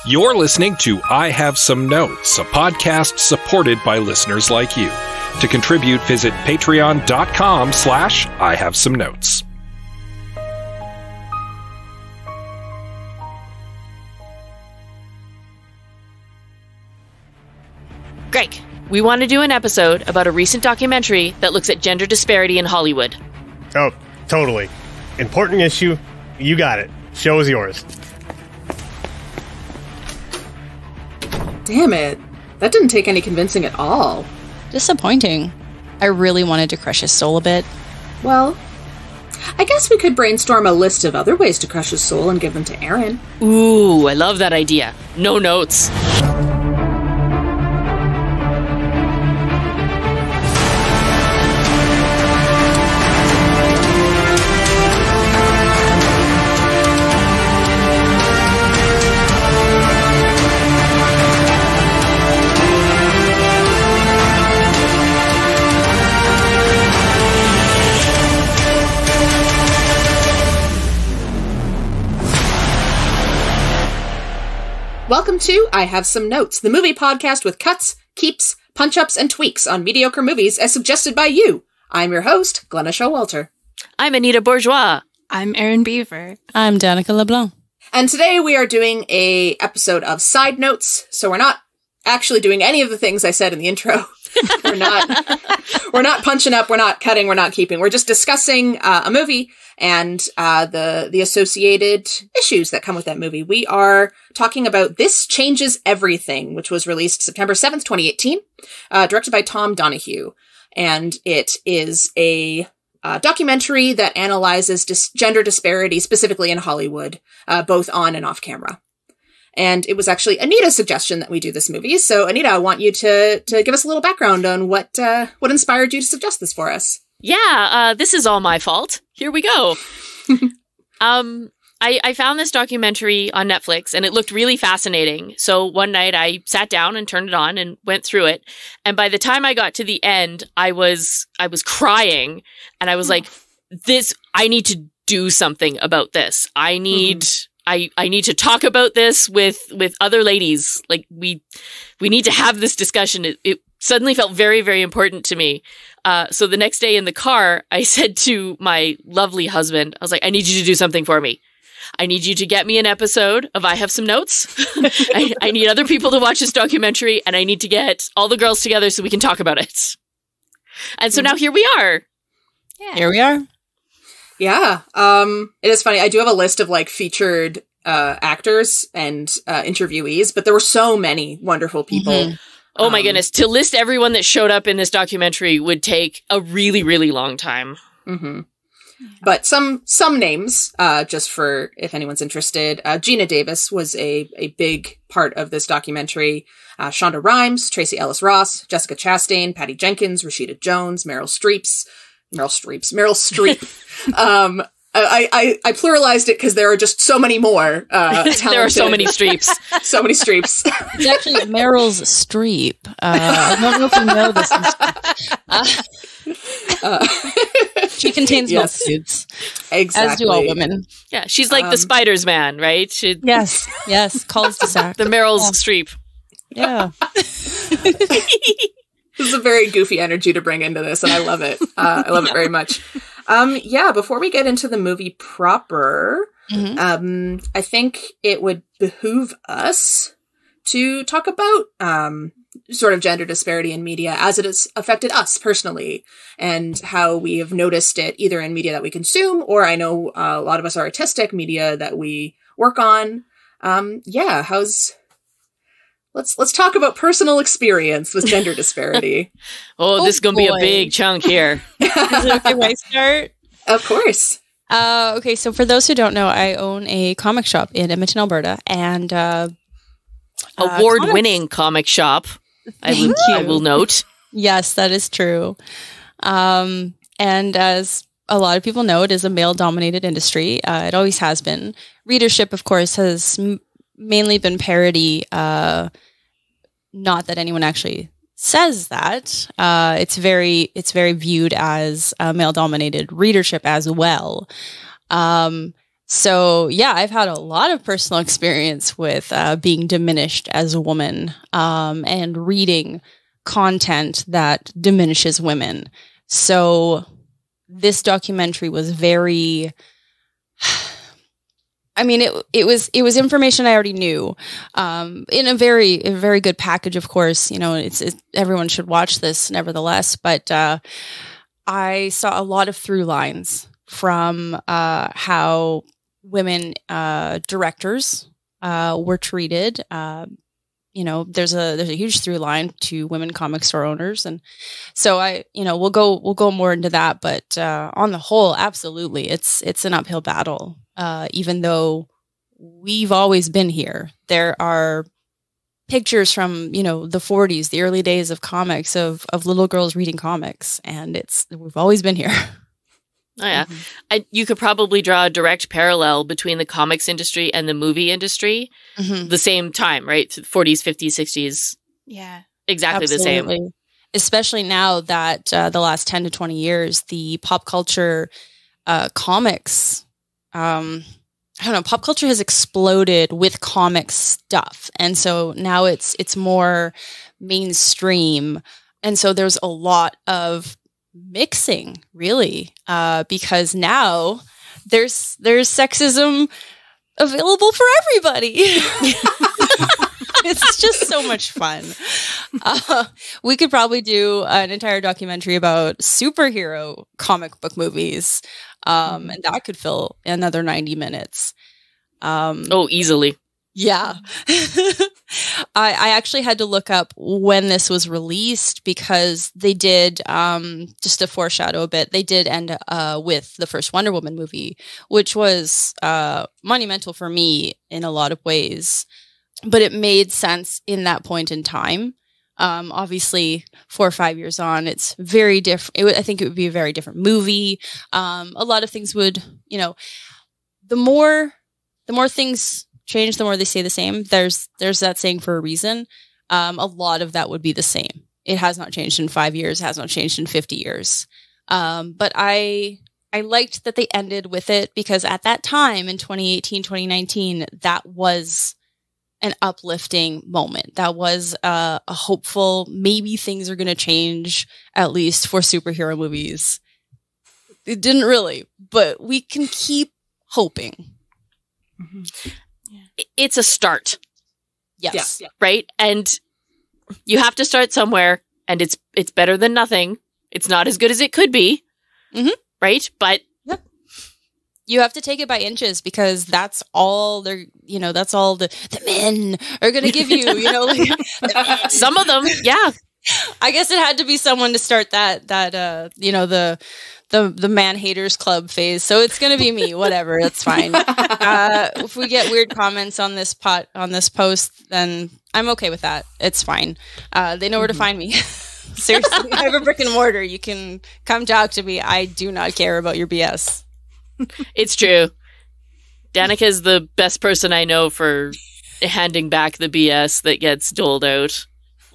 You're listening to I Have Some Notes, a podcast supported by listeners like you. To contribute, visit patreon.com/I Have Some Notes. Greg, we want to do an episode about a recent documentary that looks at gender disparity in Hollywood. Oh, totally. Important issue. You got it. Show is yours. Damn it. That didn't take any convincing at all. Disappointing. I really wanted to crush his soul a bit. Well, I guess we could brainstorm a list of other ways to crush his soul and give them to Erin. Ooh, I love that idea. No notes. Welcome to I Have Some Notes, the movie podcast with cuts, keeps, punch-ups, and tweaks on mediocre movies as suggested by you. I'm your host, Glenna Showalter. I'm Anita Bourgeois. I'm Erin Beaver. I'm Danica LeBlanc. And today we are doing a episode of Side Notes, so we're not actually doing any of the things I said in the intro. We're not punching up, we're not cutting, we're not keeping. We're just discussing a movie and the associated issues that come with that movie. We are talking about This Changes Everything, which was released September 7th, 2018, directed by Tom Donahue. And it is a documentary that analyzes gender disparity, specifically in Hollywood, both on and off camera. And it was actually Anita's suggestion that we do this movie. So, Anita, I want you to give us a little background on what inspired you to suggest this for us. Yeah, this is all my fault. Here we go. I found this documentary on Netflix and it looked really fascinating. So one night I sat down and turned it on and went through it. And by the time I got to the end, I was crying and I was like, I need to do something about this. I need to talk about this with other ladies. Like we need to have this discussion. It suddenly felt very, very important to me. So the next day in the car, I said to my lovely husband, I was like, I need you to do something for me. I need you to get me an episode of I Have Some Notes. I need other people to watch this documentary and I need to get all the girls together so we can talk about it. And so now here we are. Yeah. Here we are. Yeah. It is funny. I do have a list of like featured actors and interviewees, but there were so many wonderful people. Mm-hmm. Oh my goodness. To list everyone that showed up in this documentary would take a really, really long time. Mm-hmm. But some names, just for if anyone's interested. Gina Davis was a big part of this documentary. Shonda Rhimes, Tracy Ellis Ross, Jessica Chastain, Patty Jenkins, Rashida Jones, Meryl Streep. I pluralized it because there are just so many more. There are so many Streeps. So many Streeps. It's actually Meryl's Streep. I don't know if you know this. She contains multitudes. Exactly. As do all women. Yeah, she's like the Spider's Man, right? Yes. Calls to sack. The Meryl's Streep. Yeah. This is a very goofy energy to bring into this, and I love it. I love it very much. Before we get into the movie proper, I think it would behoove us to talk about sort of gender disparity in media as it has affected us personally and how we have noticed it either in media that we consume or I know a lot of us are artistic media that we work on. Let's talk about personal experience with gender disparity. This is going to be a big chunk here. Is it okay if I start? Of course. Okay, so for those who don't know, I own a comic shop in Edmonton, Alberta, and award-winning comic shop. I will note. Yes, that is true. And as a lot of people know, it is a male-dominated industry. It always has been. Readership, of course, has mainly been parody. Not that anyone actually says that. It's very viewed as male-dominated readership as well. So yeah, I've had a lot of personal experience with being diminished as a woman and reading content that diminishes women. So this documentary was very, I mean, it was information I already knew, in a very good package, of course. You know, it's everyone should watch this nevertheless, but I saw a lot of through lines from how women directors were treated. You know, there's a huge through line to women comic store owners, and so we'll go more into that. But on the whole, absolutely, it's an uphill battle. Even though we've always been here, there are pictures from, the 40s, the early days of comics, of little girls reading comics, and we've always been here. Oh, yeah. You could probably draw a direct parallel between the comics industry and the movie industry. The same time, right? 40s, 50s, 60s. Yeah. Exactly Absolutely. the same. Especially now that the last 10 to 20 years, the pop culture comics, I don't know, pop culture has exploded with comic stuff. And so now it's more mainstream. And so there's a lot of mixing, really, because now there's sexism available for everybody. It's just so much fun. We could probably do an entire documentary about superhero comic book movies, and that could fill another 90 minutes. Easily. Yeah. I actually had to look up when this was released, because they did, just to foreshadow a bit, they did end with the first Wonder Woman movie, which was monumental for me in a lot of ways. But it made sense in that point in time. Obviously, 4 or 5 years on, it's very different. I think it would be a very different movie. A lot of things would, the more things change, the more they stay the same. There's that saying for a reason. A lot of that would be the same. It has not changed in 5 years. It has not changed in 50 years. But I liked that they ended with it, because at that time in 2018, 2019, that was an uplifting moment. That was a hopeful, maybe things are going to change, at least for superhero movies. It didn't really, but we can keep hoping. It's a start. Yes. Yeah. Right? And you have to start somewhere, and it's better than nothing. It's not as good as it could be. Right? But you have to take it by inches, because that's all that's all the men are going to give you, some of them, yeah. I guess it had to be someone to start that the man haters club phase. So it's going to be me, whatever. It's fine. If we get weird comments on this post, then I'm okay with that. It's fine. They know where to find me. Seriously, I have a brick and mortar. You can come talk to me. I do not care about your BS. It's true. Danica is the best person I know for handing back the BS that gets doled out.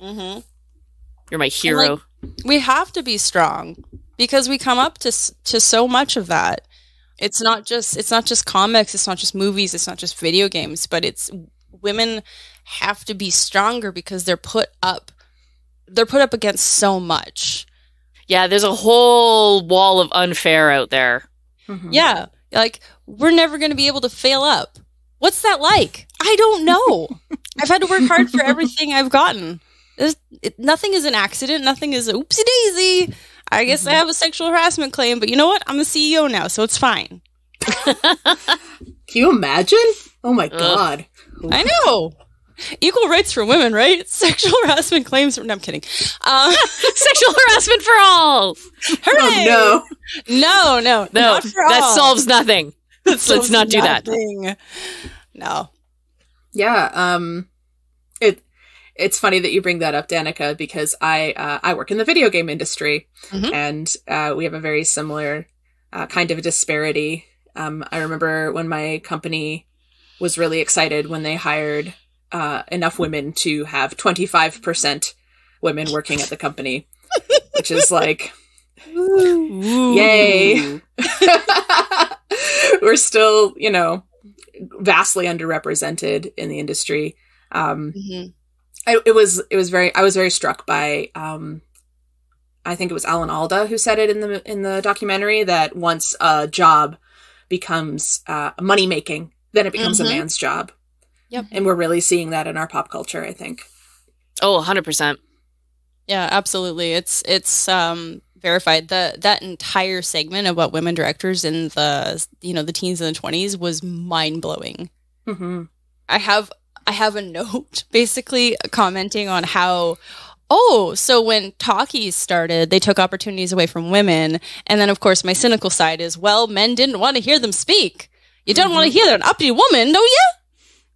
You're my hero. We have to be strong, because we come up to so much of that. It's not just comics. It's not just movies. It's not just video games. But it's women have to be stronger, because they're put up against so much. Yeah, there's a whole wall of unfair out there. Yeah, like, we're never going to be able to fail up. What's that like? I don't know. I've had to work hard for everything I've gotten. Nothing is an accident. Nothing is a oopsie daisy. I guess I have a sexual harassment claim, but you know what? I'm the CEO now, so it's fine. Can you imagine? Oh my God. I know. Equal rights for women, right? Sexual harassment claims. No, I'm kidding. Sexual harassment for all. Hooray! Oh, no. Not for all. That solves nothing. Let's not do that. No. Yeah. It's funny that you bring that up, Danica, because I work in the video game industry, and we have a very similar kind of disparity. I remember when my company was really excited when they hired enough women to have 25% women working at the company, which is like, yay. we're still, you know, vastly underrepresented in the industry. I was very struck by, I think it was Alan Alda who said it in the documentary, that once a job becomes money making, then it becomes a man's job. Yep. And we're really seeing that in our pop culture, I think. Oh, 100%. Yeah, absolutely. It's verified. That entire segment about women directors in the, you know, the teens and the 20s was mind blowing. Mm-hmm. I have a note basically commenting on how, so when talkies started, they took opportunities away from women. And then, of course, my cynical side is, well, men didn't want to hear them speak. You don't want to hear an uppity woman, don't you?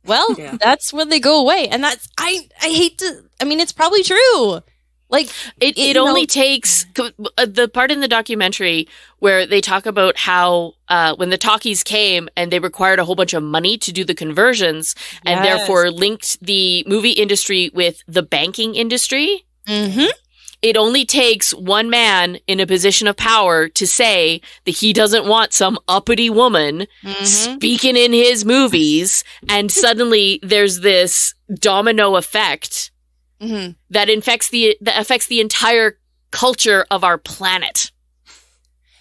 Well, that's when they go away. And that's, I hate to, I mean, it's probably true. Like, it only takes the part in the documentary where they talk about how when the talkies came and they required a whole bunch of money to do the conversions and therefore linked the movie industry with the banking industry. Mm-hmm. It only takes one man in a position of power to say that he doesn't want some uppity woman speaking in his movies, and suddenly there's this domino effect that affects the entire culture of our planet.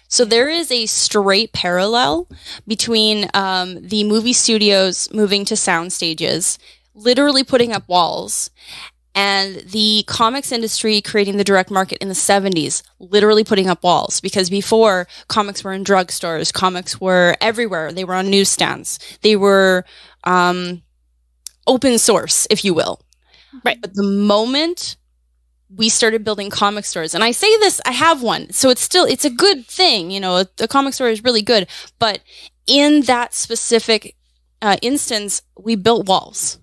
So there is a straight parallel between the movie studios moving to sound stages, literally putting up walls, and the comics industry creating the direct market in the 70s, literally putting up walls. Because before, comics were in drugstores, comics were everywhere. They were on newsstands. They were open source, if you will. Right. But the moment we started building comic stores, and I say this, I have one, so it's a good thing, you know, the comic store is really good, but in that specific instance, we built walls.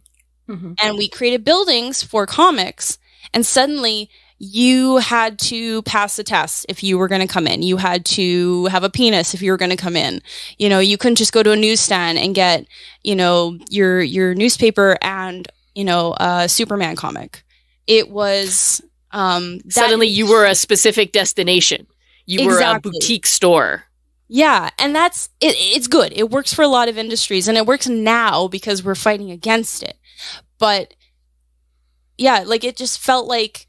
And we created buildings for comics, and suddenly you had to pass a test if you were going to come in. You had to have a penis if you were going to come in. You know, you couldn't just go to a newsstand and get, you know, your newspaper and, you know, a Superman comic. It was suddenly you were a specific destination. You were a boutique store. Yeah, and that's it's good. It works for a lot of industries, and it works now because we're fighting against it. But yeah, like it just felt like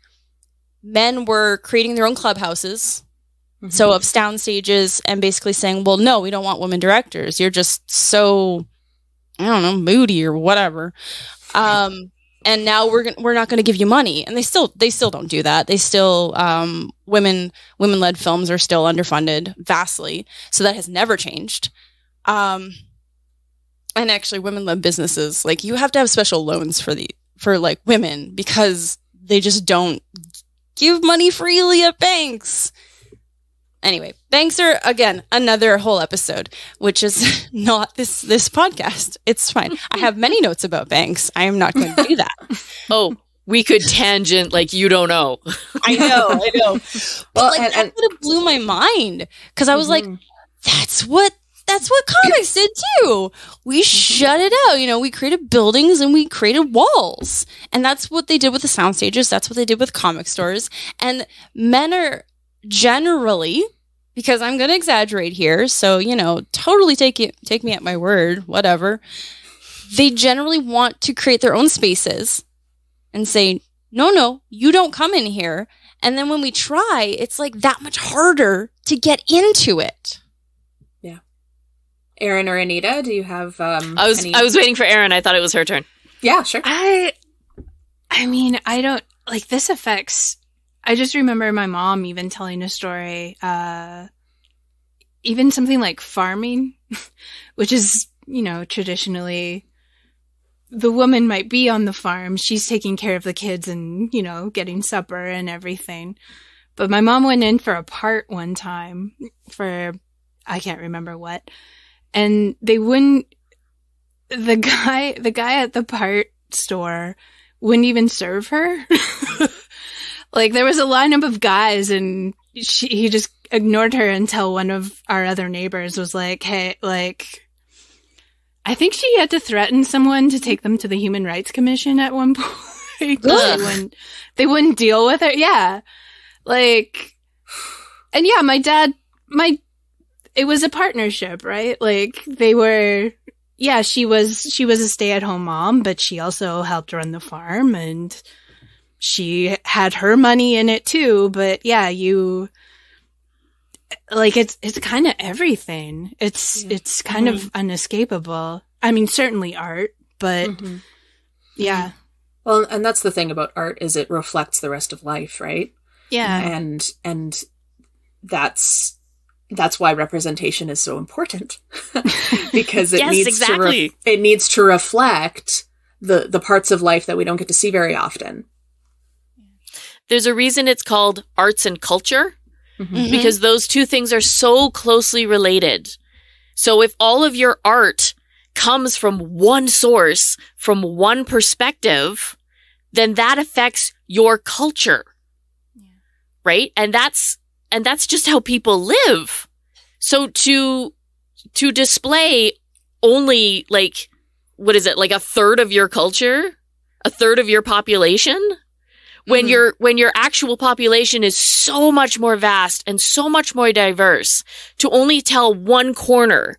men were creating their own clubhouses, so of sound stages, and basically saying, well, no, we don't want women directors. You're just so, I don't know, moody or whatever. And now we're not going to give you money. And they still don't do that. They still, women-led films are still underfunded vastly. So that has never changed. And actually women-led businesses, like, you have to have special loans for like women, because they just don't give money freely at banks. Anyway, banks are, again, another whole episode, which is not this podcast. It's fine. I have many notes about banks. I am not going to do that. Oh, we could tangent like you don't know. I know. But that would have blew my mind, because I was like, that's what comics did too. We shut it out. You know, we created buildings and we created walls. And that's what they did with the sound stages. That's what they did with comic stores. And men are generally, because I'm going to exaggerate here, so, you know, totally take me at my word, whatever. They generally want to create their own spaces and say, no, you don't come in here. And then when we try, it's like that much harder to get into it. Erin or Anita, do you have I was waiting for Erin. I thought it was her turn. Yeah, sure. I mean, I don't, like, this affects, I just remember my mom even telling a story, even something like farming, which is, you know, traditionally the woman might be on the farm. She's taking care of the kids and, you know, getting supper and everything. But my mom went in for a part one time for, I can't remember what. And they wouldn't, the guy at the part store wouldn't even serve her. Like, there was a lineup of guys, and he just ignored her until one of our other neighbors was like, hey, like, I think she had to threaten someone to take them to the Human Rights Commission at one point. They wouldn't deal with her. Yeah. Like, and yeah, my dad, it was a partnership, right? Like they were, yeah, she was a stay-at-home mom, but she also helped run the farm and she had her money in it too. But yeah, it's kind of everything. It's kind of unescapable. I mean, certainly art, but yeah. Well, and that's the thing about art is it reflects the rest of life, right? Yeah. And that's why representation is so important. Because it it needs to reflect the parts of life that we don't get to see very often. There's a reason it's called arts and culture, because those two things are so closely related. So if all of your art comes from one source, from one perspective, then that affects your culture. Right? And that's just how people live. So to display only like, what is it? Like a third of your culture, a third of your population, when your actual population is so much more vast and so much more diverse, to only tell one corner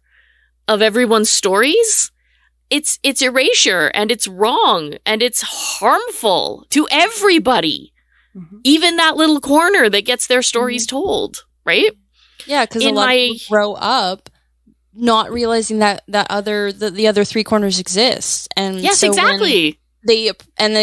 of everyone's stories, it's erasure and it's wrong and it's harmful to everybody. Even that little corner that gets their stories told, right? Yeah, because a lot of people grow up not realizing that the other three corners exist, and yes, so exactly. They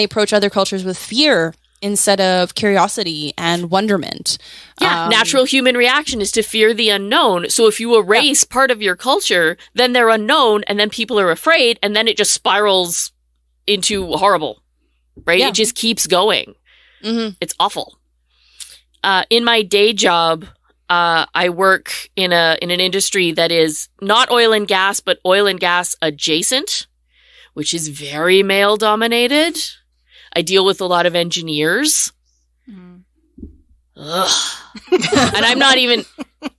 approach other cultures with fear instead of curiosity and wonderment. Yeah, natural human reaction is to fear the unknown. So if you erase part of your culture, then they're unknown, and then people are afraid, and then it just spirals into horrible, right? Yeah. It just keeps going. It's awful. In my day job, I work in an industry that is not oil and gas, but oil and gas adjacent, which is very male dominated. I deal with a lot of engineers. Ugh. And I'm not even,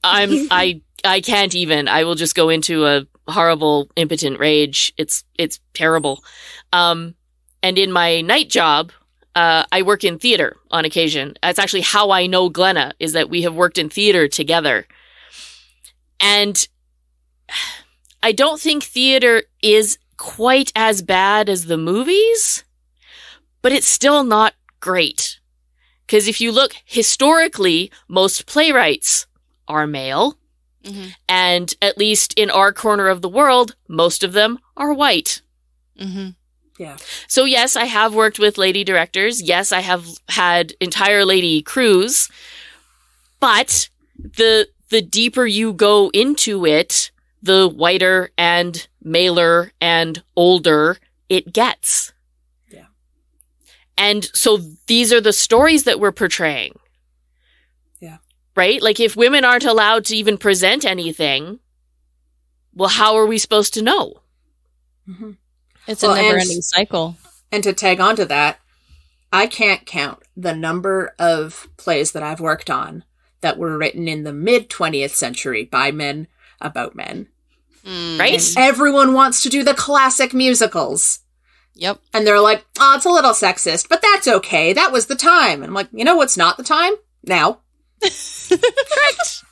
I can't even, I will just go into a horrible, impotent rage. It's terrible. And in my night job, I work in theater on occasion. That's actually how I know Glenna, is that we have worked in theater together. And I don't think theater is quite as bad as the movies, but it's still not great. Because if you look historically, most playwrights are male. And at least in our corner of the world, most of them are white. Yeah. So yes, I have worked with lady directors. Yes, I have had entire lady crews. But the deeper you go into it, the whiter and maler and older it gets. Yeah. And so these are the stories that we're portraying. Yeah. Right? Like if women aren't allowed to even present anything, well, how are we supposed to know? It's a never-ending cycle. And to tag on to that, I can't count the number of plays that I've worked on that were written in the mid-20th century by men about men. Right? And everyone wants to do the classic musicals. Yep. And they're like, oh, it's a little sexist, but that's okay. That was the time. And I'm like, you know what's not the time? Now. Correct.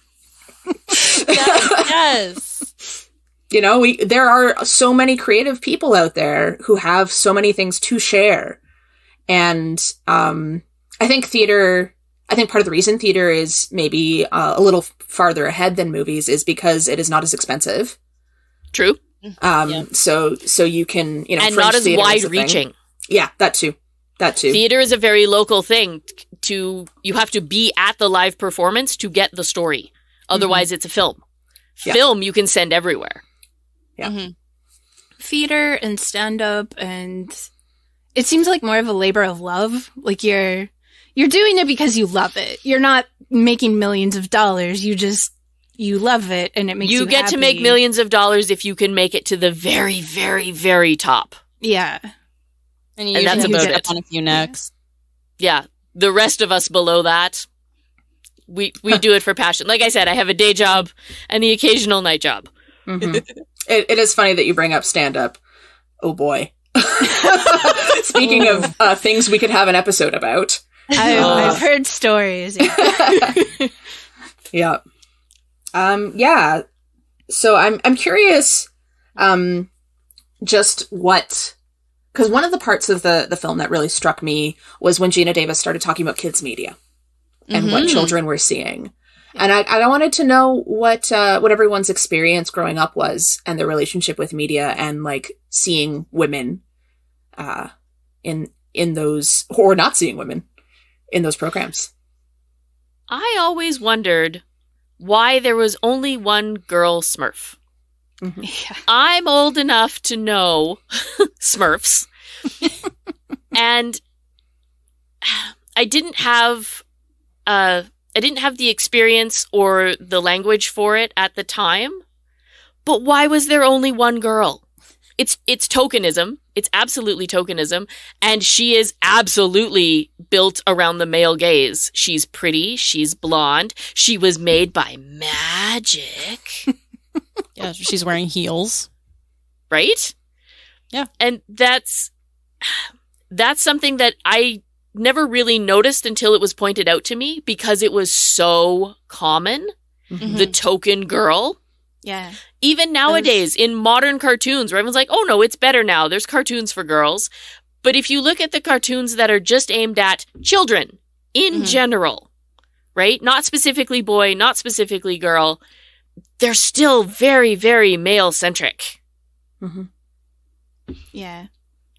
Yes. You know, there are so many creative people out there who have so many things to share. And I think part of the reason theater is maybe a little farther ahead than movies is because it is not as expensive. True. So you can, you know, and not as wide reaching. Yeah, that too. Theater is a very local thing. You have to be at the live performance to get the story. Otherwise, it's a film. Yeah. Film you can send everywhere. Yeah. Theater and stand-up, and it seems like more of a labor of love. Like you're doing it because you love it. You're not making millions of dollars. You love it, and it makes you get happy. to make millions of dollars if you can make it to the very, very, very top. Yeah. And you that's about it. On a few next. Yeah. The rest of us below that, we do it for passion. Like I said, I have a day job and the occasional night job. It is funny that you bring up stand-up. Oh boy. Speaking of things we could have an episode about. I've heard stories. Yeah. Yeah. So I'm curious, just what, because one of the parts of the film that really struck me was when Gina Davis started talking about kids media and what children were seeing. And I wanted to know what everyone's experience growing up was and their relationship with media and like seeing women, in those, or not seeing women in those programs. I always wondered why there was only one girl Smurf. Mm-hmm. Yeah. I'm old enough to know Smurfs. And I didn't have the experience or the language for it at the time. But why was there only one girl? It's tokenism. It's absolutely tokenism. And she is absolutely built around the male gaze. She's pretty. She's blonde. She was made by magic. Yeah, she's wearing heels. Right? Yeah. And that's something that I never really noticed until it was pointed out to me because it was so common. Mm-hmm. The token girl. Yeah. Even nowadays in modern cartoons where everyone's like, oh no, it's better now. There's cartoons for girls. But if you look at the cartoons that are just aimed at children in general, right? Not specifically boy, not specifically girl. They're still very, very male-centric. Mm-hmm. Yeah.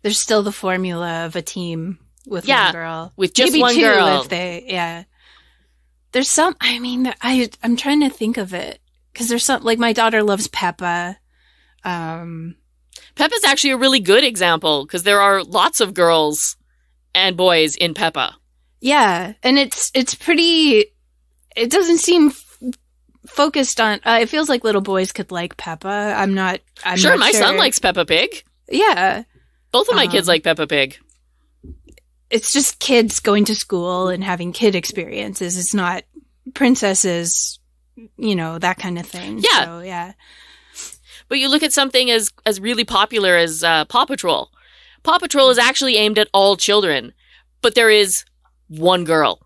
There's still the formula of a team with one girl. With just maybe one two girl. if they, There's some, I mean, I'm trying to think of it. Because there's some, like my daughter loves Peppa. Peppa's actually a really good example because there are lots of girls and boys in Peppa. Yeah. And it's pretty, it doesn't seem focused on, it feels like little boys could like Peppa. I'm not Sure, not my son likes Peppa Pig. Yeah. Both of my kids like Peppa Pig. It's just kids going to school and having kid experiences. It's not princesses, that kind of thing. Yeah. So, yeah. But you look at something as really popular as Paw Patrol. Paw Patrol is actually aimed at all children, but there is one girl.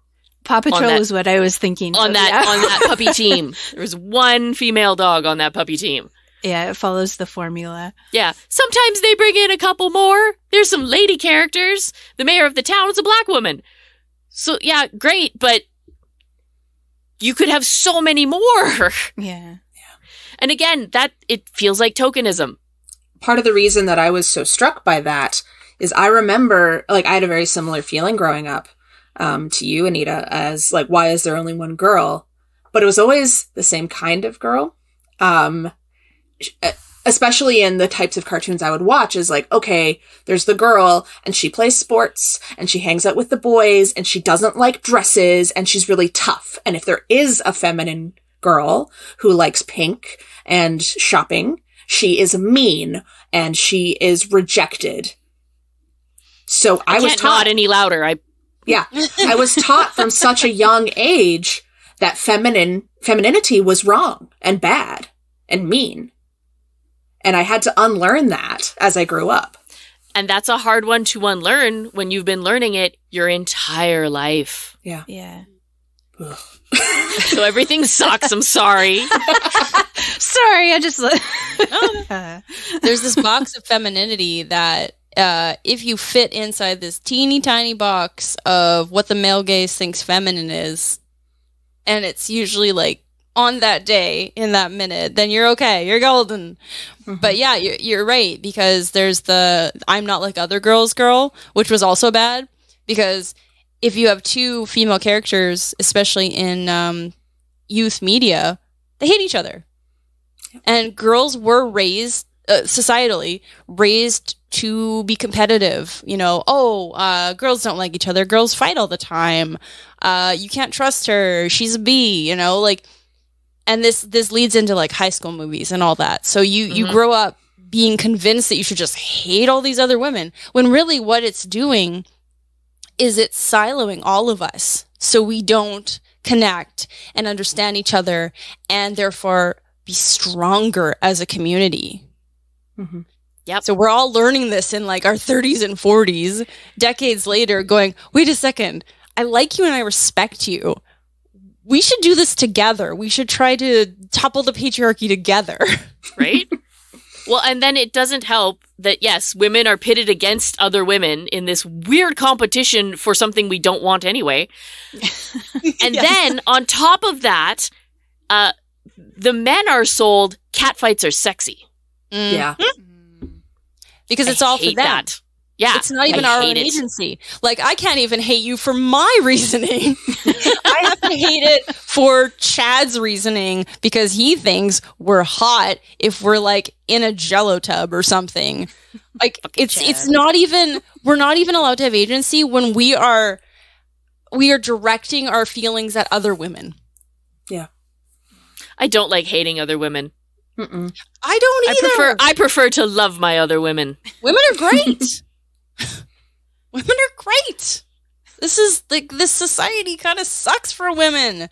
Paw Patrol is what I was thinking on of, that puppy team. There was one female dog on that puppy team. Yeah, it follows the formula. Yeah. Sometimes they bring in a couple more. There's some lady characters. The mayor of the town is a black woman. So, yeah, great, but you could have so many more. Yeah. And again, it feels like tokenism. Part of the reason that I was so struck by that is I remember, like, I had a very similar feeling growing up to you, Anita, as, like, why is there only one girl? But it was always the same kind of girl. Especially in the types of cartoons I would watch is like, okay, there's the girl and she plays sports and she hangs out with the boys and she doesn't like dresses and she's really tough. And if there is a feminine girl who likes pink and shopping, she is mean and she is rejected. So I was taught not any louder. I was taught from such a young age that femininity was wrong and bad and mean. And I had to unlearn that as I grew up. And that's a hard one to unlearn when you've been learning it your entire life. Yeah. Yeah. So everything sucks. I'm sorry. Sorry, I just... There's this box of femininity that if you fit inside this teeny tiny box of what the male gaze thinks feminine is, and it's usually like on that day, in that minute, then you're okay. You're golden. Mm-hmm. But yeah, you're right, because there's the I'm not like other girls girl, which was also bad, because if you have two female characters, especially in youth media, they hate each other. And girls were raised, societally, raised to be competitive. Girls don't like each other. Girls fight all the time. You can't trust her. She's a bee, And this leads into like high school movies and all that. So you grow up being convinced that you should just hate all these other women, when really what it's doing is it's siloing all of us so we don't connect and understand each other and therefore be stronger as a community. Mm-hmm. Yep. So we're all learning this in like our 30s and 40s, decades later, going, wait a second, I like you and I respect you. we should do this together. We should try to topple the patriarchy together. Right? Well, and then it doesn't help that, yes, women are pitted against other women in this weird competition for something we don't want anyway. And then, on top of that, the men are sold catfights are sexy. Yeah. Because it's all for them. That. Yeah. It's not even our own agency. Like, I can't even hate you for my reasoning. I have to hate it for Chad's reasoning because he thinks we're hot if we're like in a Jell-O tub or something. Like, it's not even, we're not even allowed to have agency when we are directing our feelings at other women. Yeah. I don't like hating other women. Mm-mm. I don't either. I prefer to love my other women. Women are great. Women are great. This is like, this society kind of sucks for women.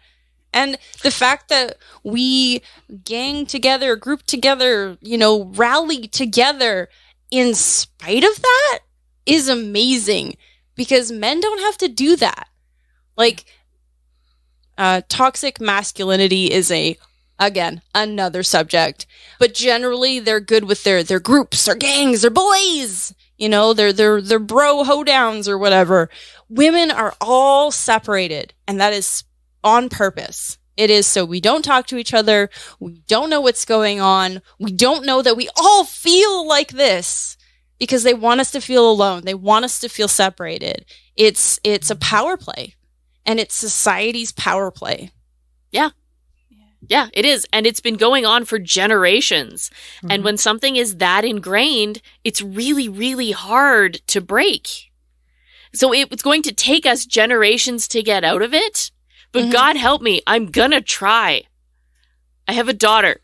And the fact that we gang together, group together, you know, rally together in spite of that is amazing because men don't have to do that. Like, toxic masculinity is again, another subject. But generally, they're good with their groups, their gangs, their boys. You know, they're bro hoedowns or whatever. Women are all separated, and that is on purpose. It is so we don't talk to each other. We don't know what's going on. We don't know that we all feel like this because they want us to feel alone. They want us to feel separated. It's a power play, and it's society's power play. Yeah. Yeah, it is. And it's been going on for generations. Mm-hmm. And when something is that ingrained, it's really, really hard to break. So it's going to take us generations to get out of it. But God help me, I'm gonna try. I have a daughter.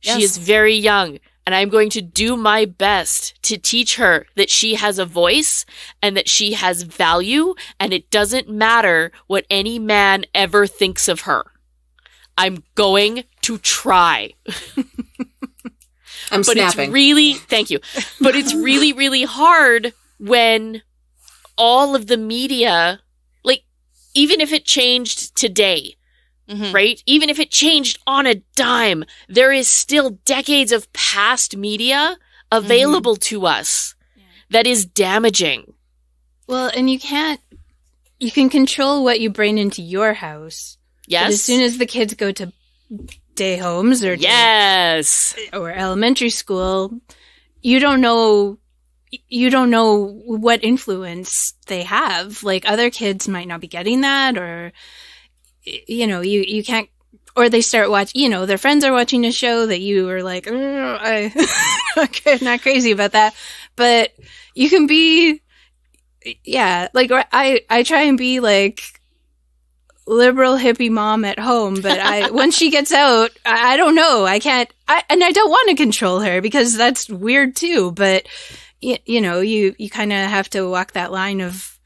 Yes. She is very young. And I'm going to do my best to teach her that she has a voice and that she has value. And it doesn't matter what any man ever thinks of her. I'm going to try. I'm snapping. It's really, thank you. But it's really, really hard when all of the media, like, even if it changed today, right? Even if it changed on a dime, there is still decades of past media available to us that is damaging. Well, and you can control what you bring into your house. Yes. But as soon as the kids go to day homes or or elementary school, you don't know what influence they have. Like, other kids might not be getting that, or you know, you can't, or they start watching, you know, their friends are watching a show that you were like, I'm not crazy about that, but you can be, like I try and be like liberal hippie mom at home, but when she gets out, I don't know. I can't, and I don't want to control her because that's weird too. But you know, you kind of have to walk that line of,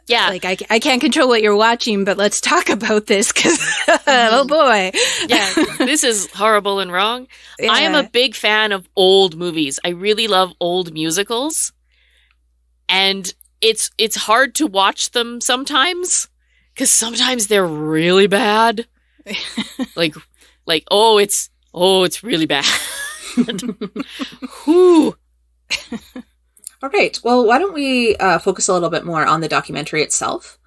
like, I can't control what you're watching, but let's talk about this because, oh boy. Yeah, this is horrible and wrong. Yeah. I am a big fan of old movies. I really love old musicals, and it's hard to watch them sometimes. Because sometimes they're really bad. like, it's really bad. Whew. All right. Well, why don't we focus a little bit more on the documentary itself?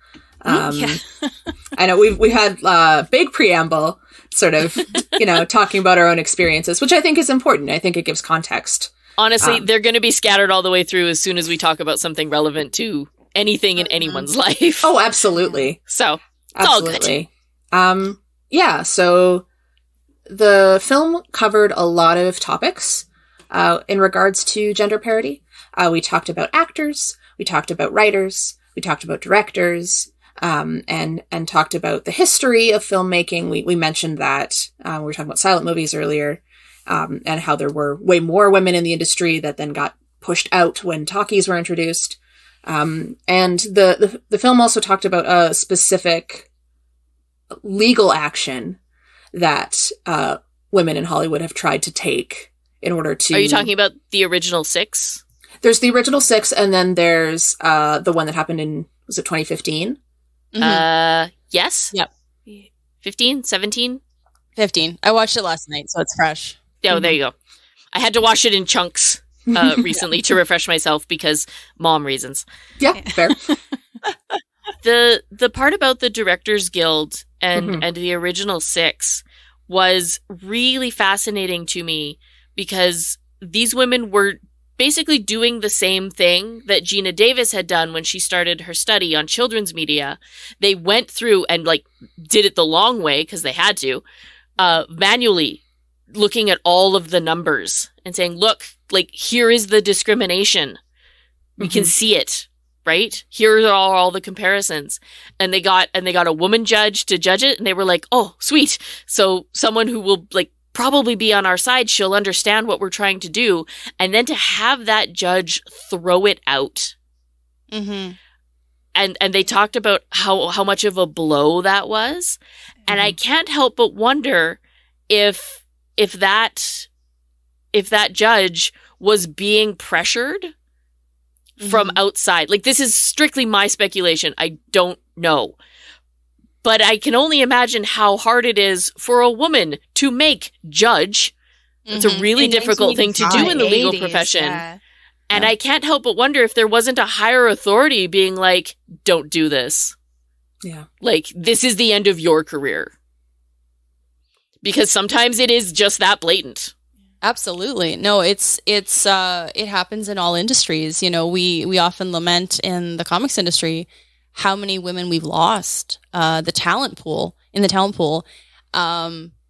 I know we had a big preamble, sort of, you know, talking about our own experiences, which I think is important. I think it gives context. Honestly, they're going to be scattered all the way through as soon as we talk about something relevant to anything in anyone's life. Oh, absolutely. So, it's absolutely. All good. Yeah, so the film covered a lot of topics in regards to gender parity. We talked about actors, we talked about writers, we talked about directors, and talked about the history of filmmaking. We mentioned that we were talking about silent movies earlier, and how there were way more women in the industry that then got pushed out when talkies were introduced. And the film also talked about a specific legal action that women in Hollywood have tried to take in order to... Are you talking about the original 6? There's the original 6, and then there's the one that happened in, was it 2015? Yes. Yep. 15, 17? 15. I watched it last night, so it's fresh. Yeah, there you go. I had to watch it in chunks recently to refresh myself because mom reasons. Yeah, fair. The part about the Directors Guild and the original 6 was really fascinating to me because these women were basically doing the same thing that Gina Davis had done when she started her study on children's media. They went through and like did it the long way because they had to, manually looking at all of the numbers and saying, look, like here is the discrimination. We can see it, right? Here are all the comparisons. And they got a woman judge to judge it, and they were like, oh, sweet. So someone who will like probably be on our side, she'll understand what we're trying to do. And then to have that judge throw it out. And they talked about how much of a blow that was. And I can't help but wonder if that judge was being pressured from outside. Like, this is strictly my speculation. I don't know. But I can only imagine how hard it is for a woman to make judge. It's a really difficult thing to do in the legal profession. Yeah. And I can't help but wonder if there wasn't a higher authority being like, don't do this. Yeah. Like, this is the end of your career. Because sometimes it is just that blatant. Absolutely. No, it happens in all industries. You know, we often lament in the comics industry how many women we've lost, the talent pool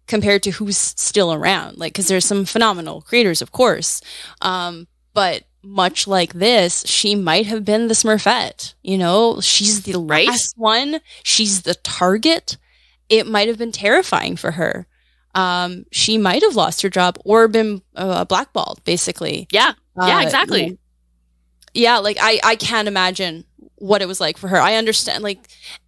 compared to who's still around. Like, because there's some phenomenal creators, of course. But much like this, she might have been the Smurfette. You know, she's the last one. She's the target. It might have been terrifying for her. She might have lost her job or been blackballed, basically. Yeah. Yeah, exactly. You know, yeah, like I can't imagine what it was like for her. I understand, like,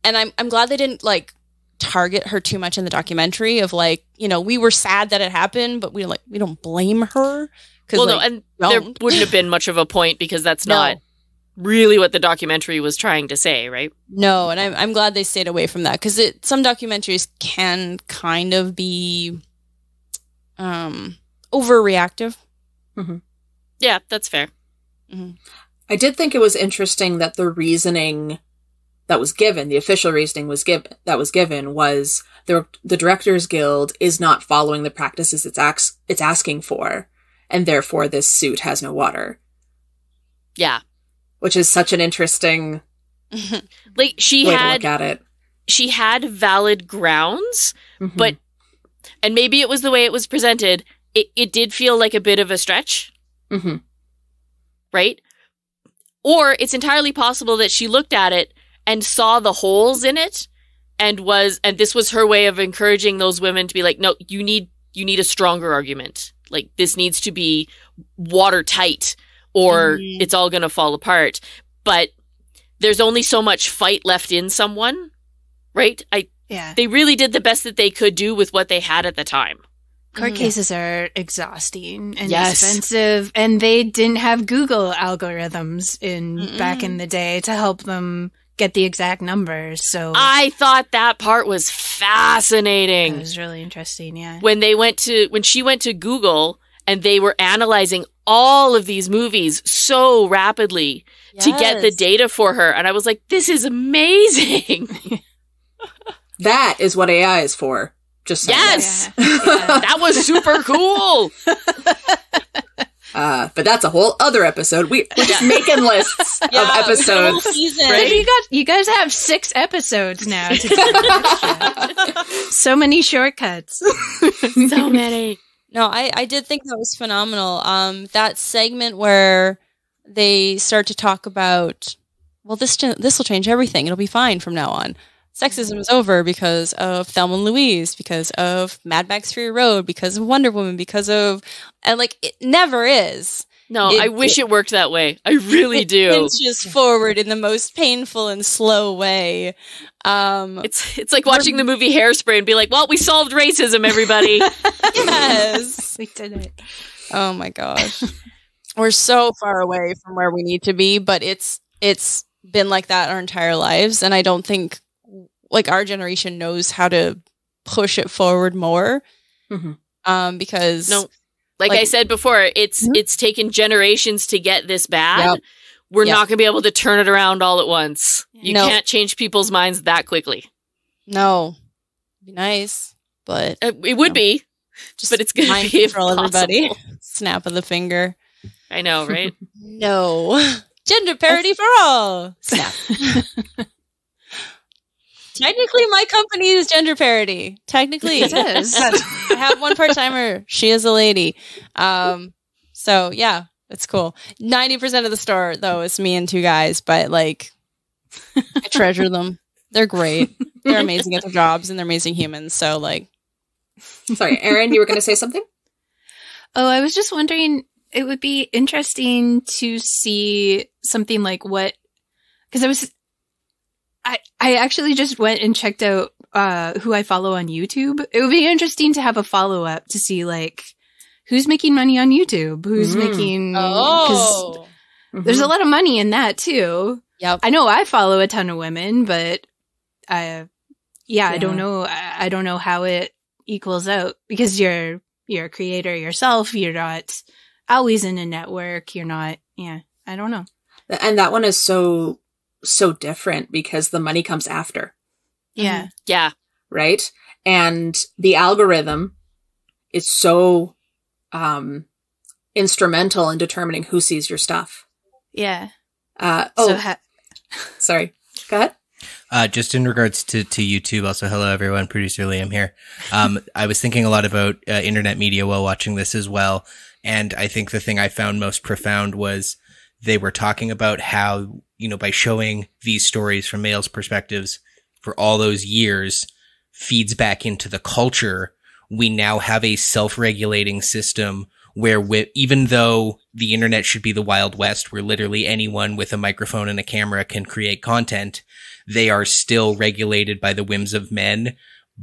and I'm glad they didn't like target her too much in the documentary of like, you know, we were sad that it happened, but we don't blame her. Well, like, no, and there wouldn't have been much of a point because that's not really what the documentary was trying to say, right? No, and I'm glad they stayed away from that because some documentaries can kind of be overreactive. Yeah, that's fair. I did think it was interesting that the reasoning that was given, the official reasoning was given was the Directors Guild is not following the practices it's asking for, and therefore this suit has no water. Yeah. Which is such an interesting like she way had to look at it. She had valid grounds, but and maybe it was the way it was presented, it did feel like a bit of a stretch. Right? Or it's entirely possible that she looked at it and saw the holes in it and this was her way of encouraging those women to be like, no, you need a stronger argument. Like, this needs to be watertight or it's all going to fall apart. But there's only so much fight left in someone, right? They really did the best that they could do with what they had at the time. Court cases are exhausting and expensive, and they didn't have Google algorithms back in the day to help them get the exact numbers. So I thought that part was fascinating. It was really interesting, yeah. When she went to Google and they were analyzing all of these movies so rapidly to get the data for her, and I was like, this is amazing. That is what AI is for. Just saying. Yes! That was super cool! But that's a whole other episode. We're just making lists of episodes. Right? You guys have 6 episodes now to do. So many shortcuts. So many. No, I did think that was phenomenal. That segment where they start to talk about, well, this will change everything. It'll be fine from now on. Sexism is over because of Thelma and Louise, because of Mad Max Fury Road, because of Wonder Woman, and like, it never is. No, I wish it worked that way. I really do. It's just forward in the most painful and slow way. It's like watching the movie Hairspray and be like, well, we solved racism, everybody. Yes. We did it. Oh my gosh. We're so far away from where we need to be, but it's been like that our entire lives, and I don't think like our generation knows how to push it forward more. Because like I said before, it's taken generations to get this bad. We're not going to be able to turn it around all at once. You can't change people's minds that quickly. No. It'd be nice, but it would be. But it's going to be impossible. Everybody. Snap of the finger. I know, right? No. Gender parity for all. Snap. Technically, my company is gender parity. Technically, it is. I have one part-timer. She is a lady. So, yeah, it's cool. 90% of the store, though, is me and two guys. But, like, I treasure them. They're great. They're amazing at their jobs, and they're amazing humans. So, like... Sorry, Erin, you were going to say something? Oh, I was just wondering, it would be interesting to see something like what... Because I actually just went and checked out who I follow on YouTube. It would be interesting to have a follow-up to see, like, who's making money on YouTube? Who's making... Because there's a lot of money in that, too. Yep. I know I follow a ton of women, but I don't know. I don't know how it equals out, because you're a creator yourself. You're not always in a network. You're not... Yeah, I don't know. And that one is so different because the money comes after. Yeah. Yeah. Right? And the algorithm is so instrumental in determining who sees your stuff. Yeah. Sorry. Go ahead. Just in regards to YouTube, also, hello everyone, producer Liam here. I was thinking a lot about internet media while watching this as well. And I think the thing I found most profound was they were talking about how, by showing these stories from males' perspectives for all those years feeds back into the culture. We now have a self-regulating system where even though the internet should be the Wild West, where literally anyone with a microphone and a camera can create content, they are still regulated by the whims of men,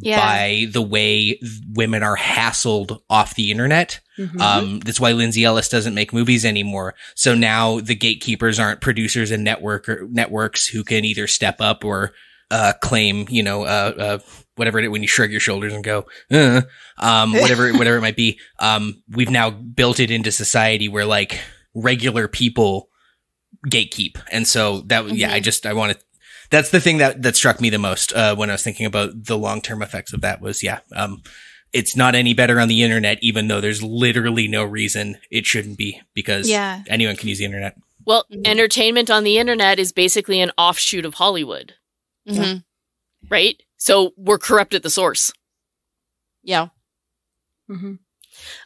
by the way women are hassled off the internet. That's why Lindsay Ellis doesn't make movies anymore. So now the gatekeepers aren't producers and networks who can either step up or claim, whatever it is when you shrug your shoulders and go, whatever it might be. We've now built it into society where like regular people gatekeep. And so that, I want to, that's the thing that struck me the most, when I was thinking about the long-term effects of that was, it's not any better on the internet, even though there's literally no reason it shouldn't be, because anyone can use the internet. Well, entertainment on the internet is basically an offshoot of Hollywood. Right? So we're corrupt at the source. Yeah.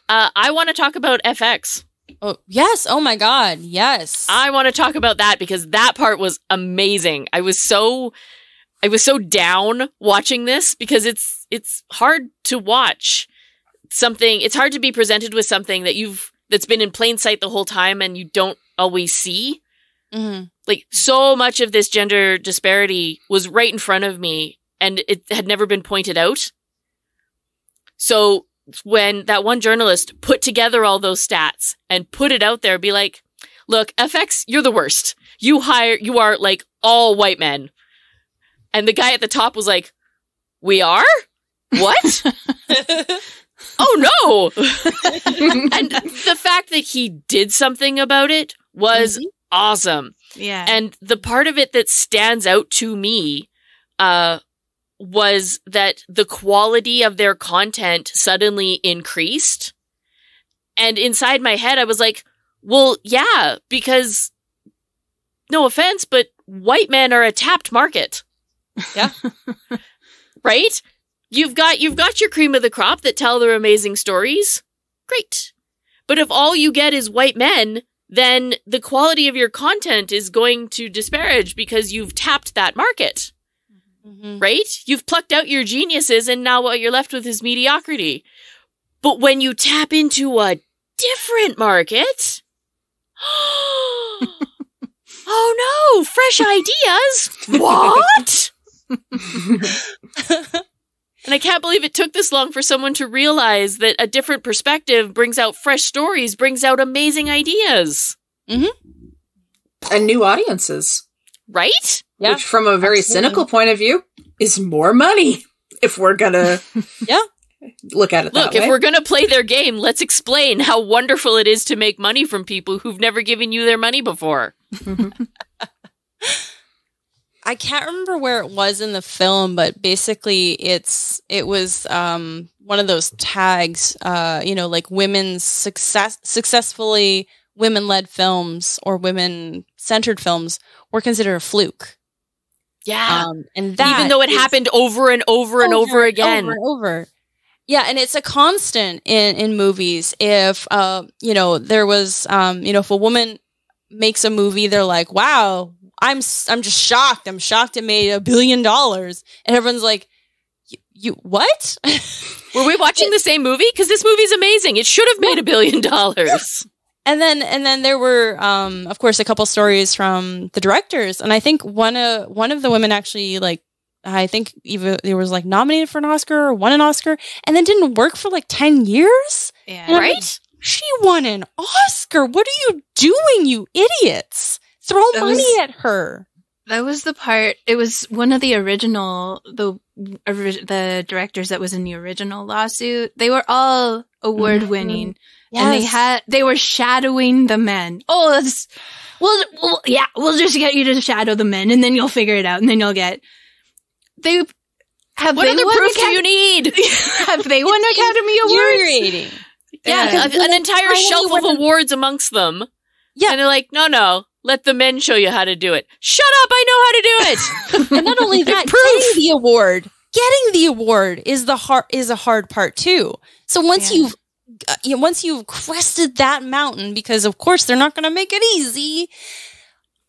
I want to talk about FX. Oh, yes. Oh my God. Yes. I want to talk about that because that part was amazing. I was so down watching this because it's hard to watch something. It's hard to be presented with something that's been in plain sight the whole time and you don't always see. Like so much of this gender disparity was right in front of me and it had never been pointed out. So when that one journalist put together all those stats and put it out there, be like, look, FX, you're the worst. You are like all white men. And the guy at the top was like, we are? What? Oh no. And the fact that he did something about it was awesome. Yeah. And the part of it that stands out to me, was that the quality of their content suddenly increased. And inside my head, I was like, well, yeah, because no offense, but white men are a tapped market. Yeah. Right? You've got your cream of the crop that tell their amazing stories. Great. But if all you get is white men, then the quality of your content is going to disparage because you've tapped that market. Right? You've plucked out your geniuses and now what you're left with is mediocrity. But when you tap into a different market, oh no, fresh ideas. What? And I can't believe it took this long for someone to realize that a different perspective brings out fresh stories, brings out amazing ideas. And new audiences. Right? Yeah. Which from a very cynical point of view, is more money if we're gonna look at it that way. If we're gonna play their game, let's explain how wonderful it is to make money from people who've never given you their money before. I can't remember where it was in the film, but basically it was one of those tags, like women's successfully women-led films or women-centered films were considered a fluke. Yeah. And that even though it happened over and over and over again. Over and over. Yeah, and it's a constant in movies. If there was if a woman makes a movie, they're like, wow, I'm just shocked. I'm shocked it made $1 billion. And everyone's like, you what? Were we watching the same movie? Because this movie's amazing. It should have made $1 billion. And then there were, of course, a couple stories from the directors. And I think one of the women actually, like, I think even there was like nominated for an Oscar or won an Oscar and then didn't work for like 10 years. Yeah. Right? Like, she won an Oscar. What are you doing, you idiots? Throw money at her. That was the part. It was one of the original, the directors that was in the original lawsuit. They were all award winning, and they were shadowing the men. Oh, we'll just get you to shadow the men, and then you'll figure it out, and then you'll get. What other proof do you need? Have they won Academy Awards? Infuriating. Yeah, an entire shelf of awards amongst them. Yeah, and they're like, no. Let the men show you how to do it. Shut up! I know how to do it. And not only that, getting the award is a hard part too. So once you've crested that mountain, because of course they're not going to make it easy.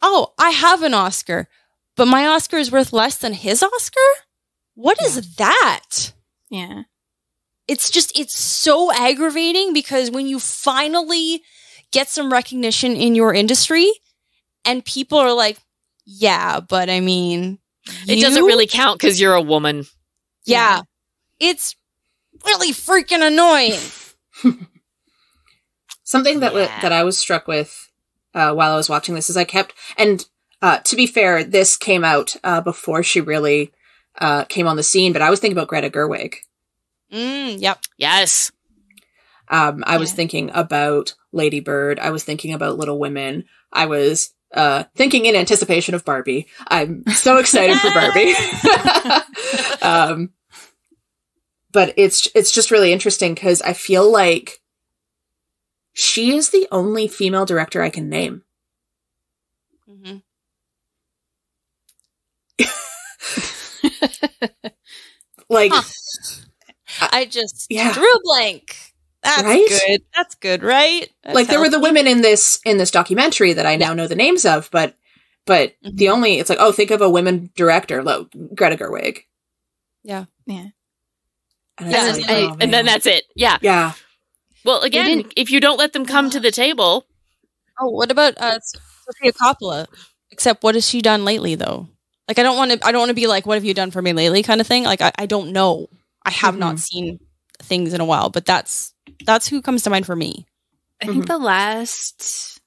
Oh, I have an Oscar, but my Oscar is worth less than his Oscar. What is that? Yeah, it's so aggravating because when you finally get some recognition in your industry. And people are like, yeah, but I mean... It doesn't really count because you're a woman. Yeah. It's really freaking annoying. Something that I was struck with while I was watching this is I kept... And to be fair, this came out before she really came on the scene, but I was thinking about Greta Gerwig. Yep. Yes. I was thinking about Lady Bird. I was thinking about Little Women. I was... thinking in anticipation of Barbie. I'm so excited for Barbie. But it's just really interesting because I feel like she is the only female director I can name. Mm-hmm. Like, I just drew a blank. That's right? good. That's good, right? That's like there were the women in this documentary that I now know the names of, but the only it's like, oh, think of a women director, Greta Gerwig. Yeah. Yeah. And, and then that's it. Yeah. Yeah. Well, again, if you don't let them come to the table. Oh, what about Sofia Coppola? Except what has she done lately though? Like I don't want to be like, what have you done for me lately kind of thing. Like I don't know. I have not seen things in a while, but that's who comes to mind for me. I think the last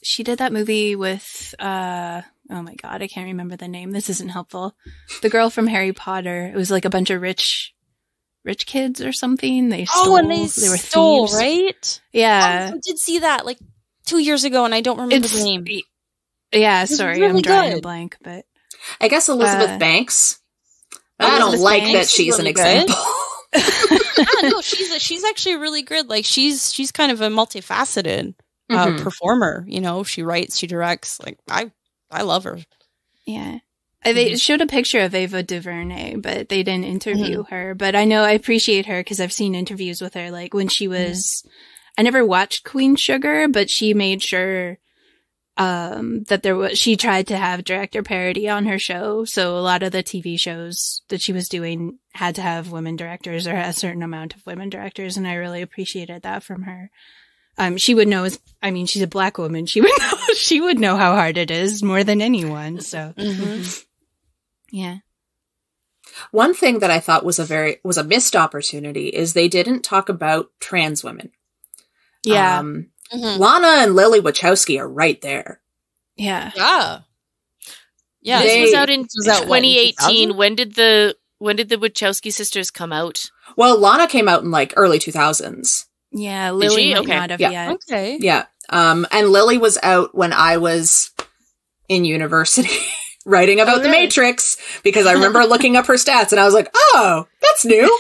she did that movie with oh my god, I can't remember the name. This isn't helpful. The girl from Harry Potter. It was like a bunch of rich kids or something. They stole. And they were stole, thieves. right? Yeah. I did see that like 2 years ago, and I don't remember the name. Yeah, sorry, really I'm drawing good. a blank, but I guess Elizabeth Banks. I don't like that she's an example. No, she's actually really good. Like she's kind of a multifaceted performer. You know, she writes, she directs. Like I love her. Yeah. They showed a picture of Ava DuVernay, but they didn't interview her. But I know I appreciate her because I've seen interviews with her. Like when she was, I never watched Queen Sugar, but she made sure that she tried to have director parity on her show. So a lot of the TV shows that she was doing had to have women directors or a certain amount of women directors. And I really appreciated that from her. She would know, she's a Black woman. She would know how hard it is more than anyone. So yeah. One thing that I thought was a missed opportunity is they didn't talk about trans women. Yeah. Lana and Lily Wachowski are right there. Yeah. Yeah. Yeah, This was out in was out, what, in 2018. 2000? When did the Wachowski sisters come out? Well, Lana came out in like early 2000s. Yeah, she? Lily might Okay. not have Yeah. yet. Okay. Yeah. And Lily was out when I was in university writing about The really? Matrix, because I remember looking up her stats and I was like, oh, that's new.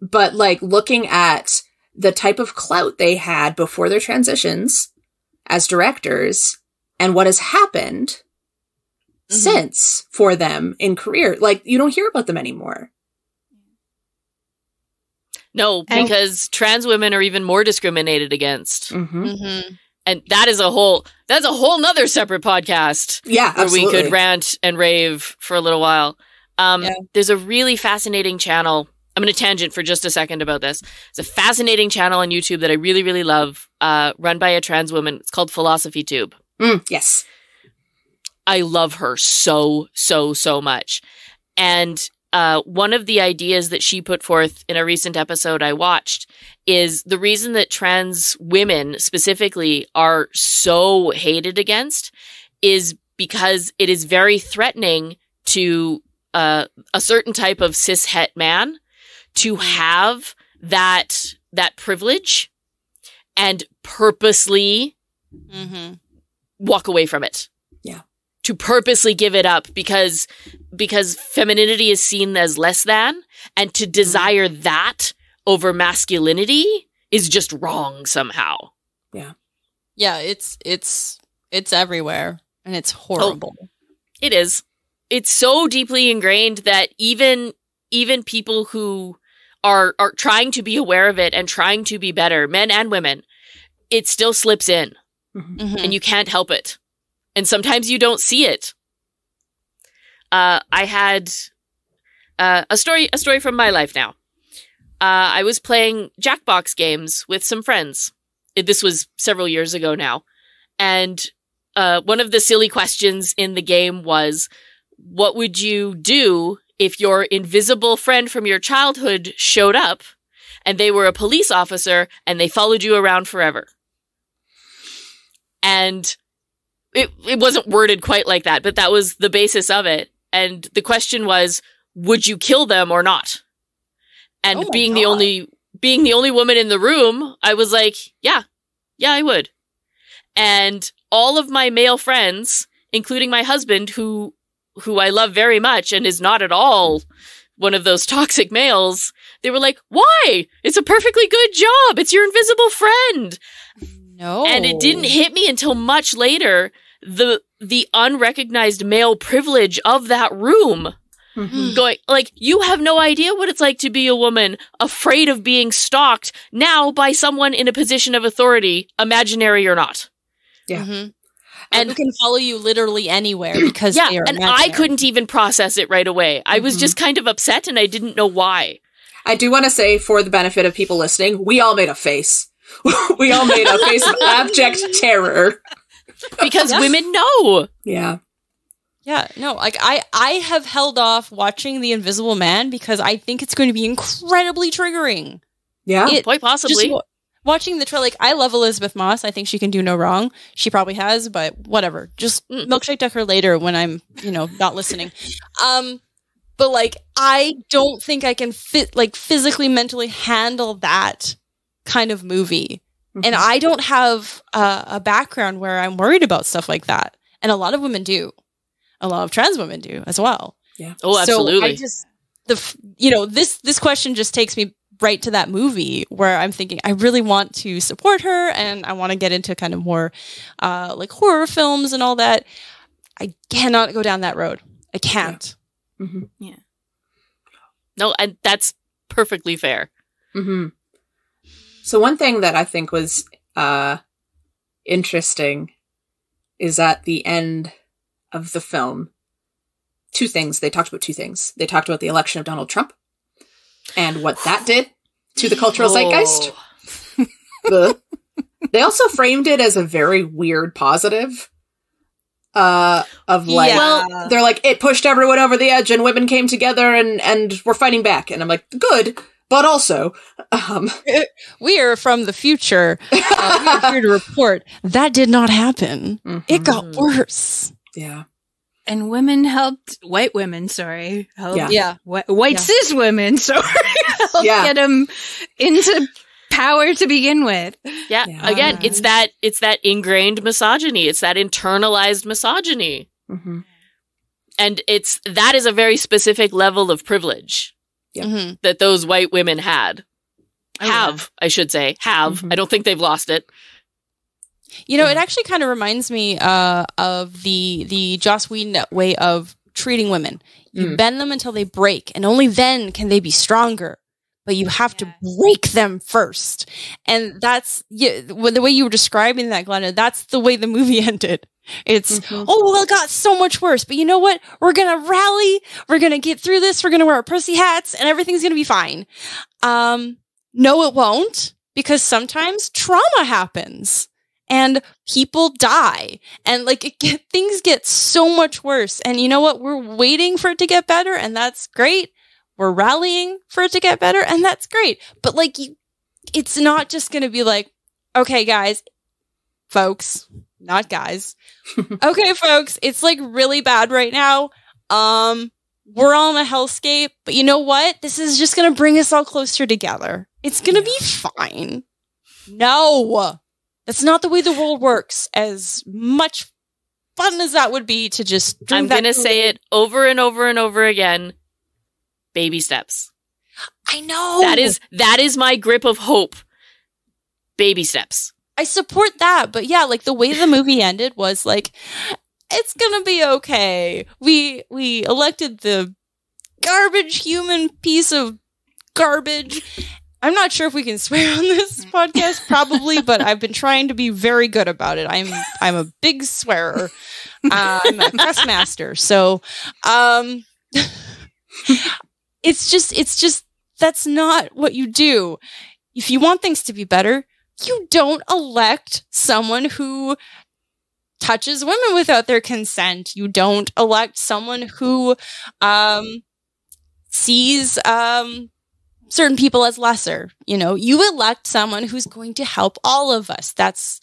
But like looking at the type of clout they had before their transitions as directors and what has happened since for them in career, like you don't hear about them anymore. No, because trans women are even more discriminated against. Mm-hmm. Mm-hmm. And that's a whole nother separate podcast. Yeah, where absolutely. we could rant and rave for a little while. There's a really fascinating channel. I'm going to tangent for just a second about this. It's a fascinating channel on YouTube that I really, really love, run by a trans woman. It's called Philosophy Tube. Yes. I love her so, so, so much. And one of the ideas that she put forth in a recent episode I watched is the reason that trans women specifically are so hated against is because it is very threatening to a certain type of cis-het man to have that privilege and purposely walk away from it. Yeah. To purposely give it up because femininity is seen as less than, and to desire that over masculinity is just wrong somehow. Yeah. Yeah, it's everywhere, and it's horrible. Oh, it is. It's so deeply ingrained that even people who are trying to be aware of it and trying to be better, men and women, it still slips in, and you can't help it. And sometimes you don't see it. I had a story from my life now. I was playing Jackbox games with some friends. This was several years ago now. And one of the silly questions in the game was, what would you do if your invisible friend from your childhood showed up and they were a police officer and they followed you around forever? And it wasn't worded quite like that, but that was the basis of it. And the question was, would you kill them or not? And being the only woman in the room, I was like, yeah, I would. And all of my male friends, including my husband, who I love very much and is not at all one of those toxic males, they were like, why? It's a perfectly good job. It's your invisible friend. No. And it didn't hit me until much later, the unrecognized male privilege of that room. Going, like, you have no idea what it's like to be a woman afraid of being stalked now by someone in a position of authority, imaginary or not. Yeah. And who can follow you literally anywhere because they are and imaginary. I couldn't even process it right away. I was just kind of upset and I didn't know why. I do want to say, for the benefit of people listening, we all made a face. We all made a face of abject terror. Because women know. Yeah. Yeah, no, like I have held off watching The Invisible Man because I think it's going to be incredibly triggering. Yeah. Quite possibly. Watching the trailer, like, I love Elizabeth Moss. I think she can do no wrong. She probably has, but whatever. Just milkshake duck her later when I'm, not listening. But like, I don't think I can physically, mentally handle that kind of movie. And I don't have a background where I'm worried about stuff like that. And a lot of women do. A lot of trans women do as well. Yeah. Oh, absolutely. So this question just takes me right to that movie where I'm thinking I really want to support her and I want to get into kind of more like horror films and all that. I cannot go down that road. I can't. Yeah. No, and that's perfectly fair. So one thing that I think was interesting is at the end of the film, two things. They talked about two things. They talked about the election of Donald Trump and what that did to the cultural zeitgeist. They also framed it as a very weird positive. They're like, it pushed everyone over the edge and women came together and were fighting back. And I'm like, good. But also, we are from the future. We are here to report that did not happen. It got worse. Yeah. And women helped, white women, helped white cis women, helped get them into power to begin with. Yeah. Again, it's that ingrained misogyny. It's that internalized misogyny. And that is a very specific level of privilege that those white women had. I should say. I don't think they've lost it. You know, it actually kind of reminds me of the Joss Whedon way of treating women. You bend them until they break, and only then can they be stronger. But you have to break them first. And that's the way you were describing that, Glenna. That's the way the movie ended. It's, it got so much worse. But you know what? We're going to rally. We're going to get through this. We're going to wear our pussy hats and everything's going to be fine. No, it won't, because sometimes trauma happens and people die and things get so much worse. And you know what? We're waiting for it to get better, and that's great. We're rallying for it to get better, and that's great. But it's not just going to be okay, guys, folks, not guys. Okay, folks, it's really bad right now. We're on a hellscape, but you know what? This is just going to bring us all closer together. It's going to be fine. No, that's not the way the world works. As much fun as that would be to just I'm going to say it over and over and over again. Baby steps. I know. That is my grip of hope. Baby steps. I support that, but yeah, the way the movie ended was it's gonna be okay. We elected the garbage human piece of garbage. I'm not sure if we can swear on this podcast, probably, but I've been trying to be very good about it. I'm a big swearer. I'm a press master, so it's just that's not what you do. If you want things to be better, you don't elect someone who touches women without their consent. You don't elect someone who sees certain people as lesser. You elect someone who's going to help all of us. That's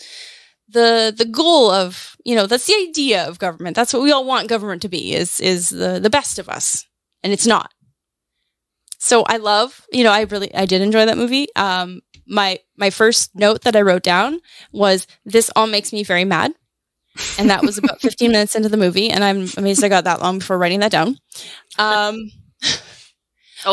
the goal of, that's the idea of government. That's what we all want government to be, is the best of us. And it's not. So I love, I did enjoy that movie. My first note that I wrote down was, this all makes me very mad. And that was about 15 minutes into the movie. And I'm amazed I got that long before writing that down.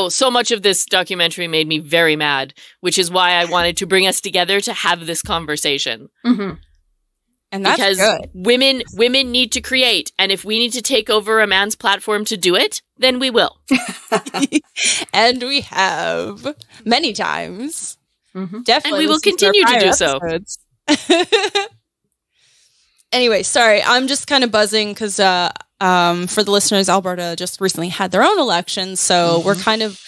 So much of this documentary made me very mad, which is why I wanted to bring us together to have this conversation. And that's because good. Women need to create. And if we need to take over a man's platform to do it, then we will. And we have many times. Definitely. And we will continue to do so. Anyway, sorry. I'm just kind of buzzing because for the listeners, Alberta just recently had their own election. So we're kind of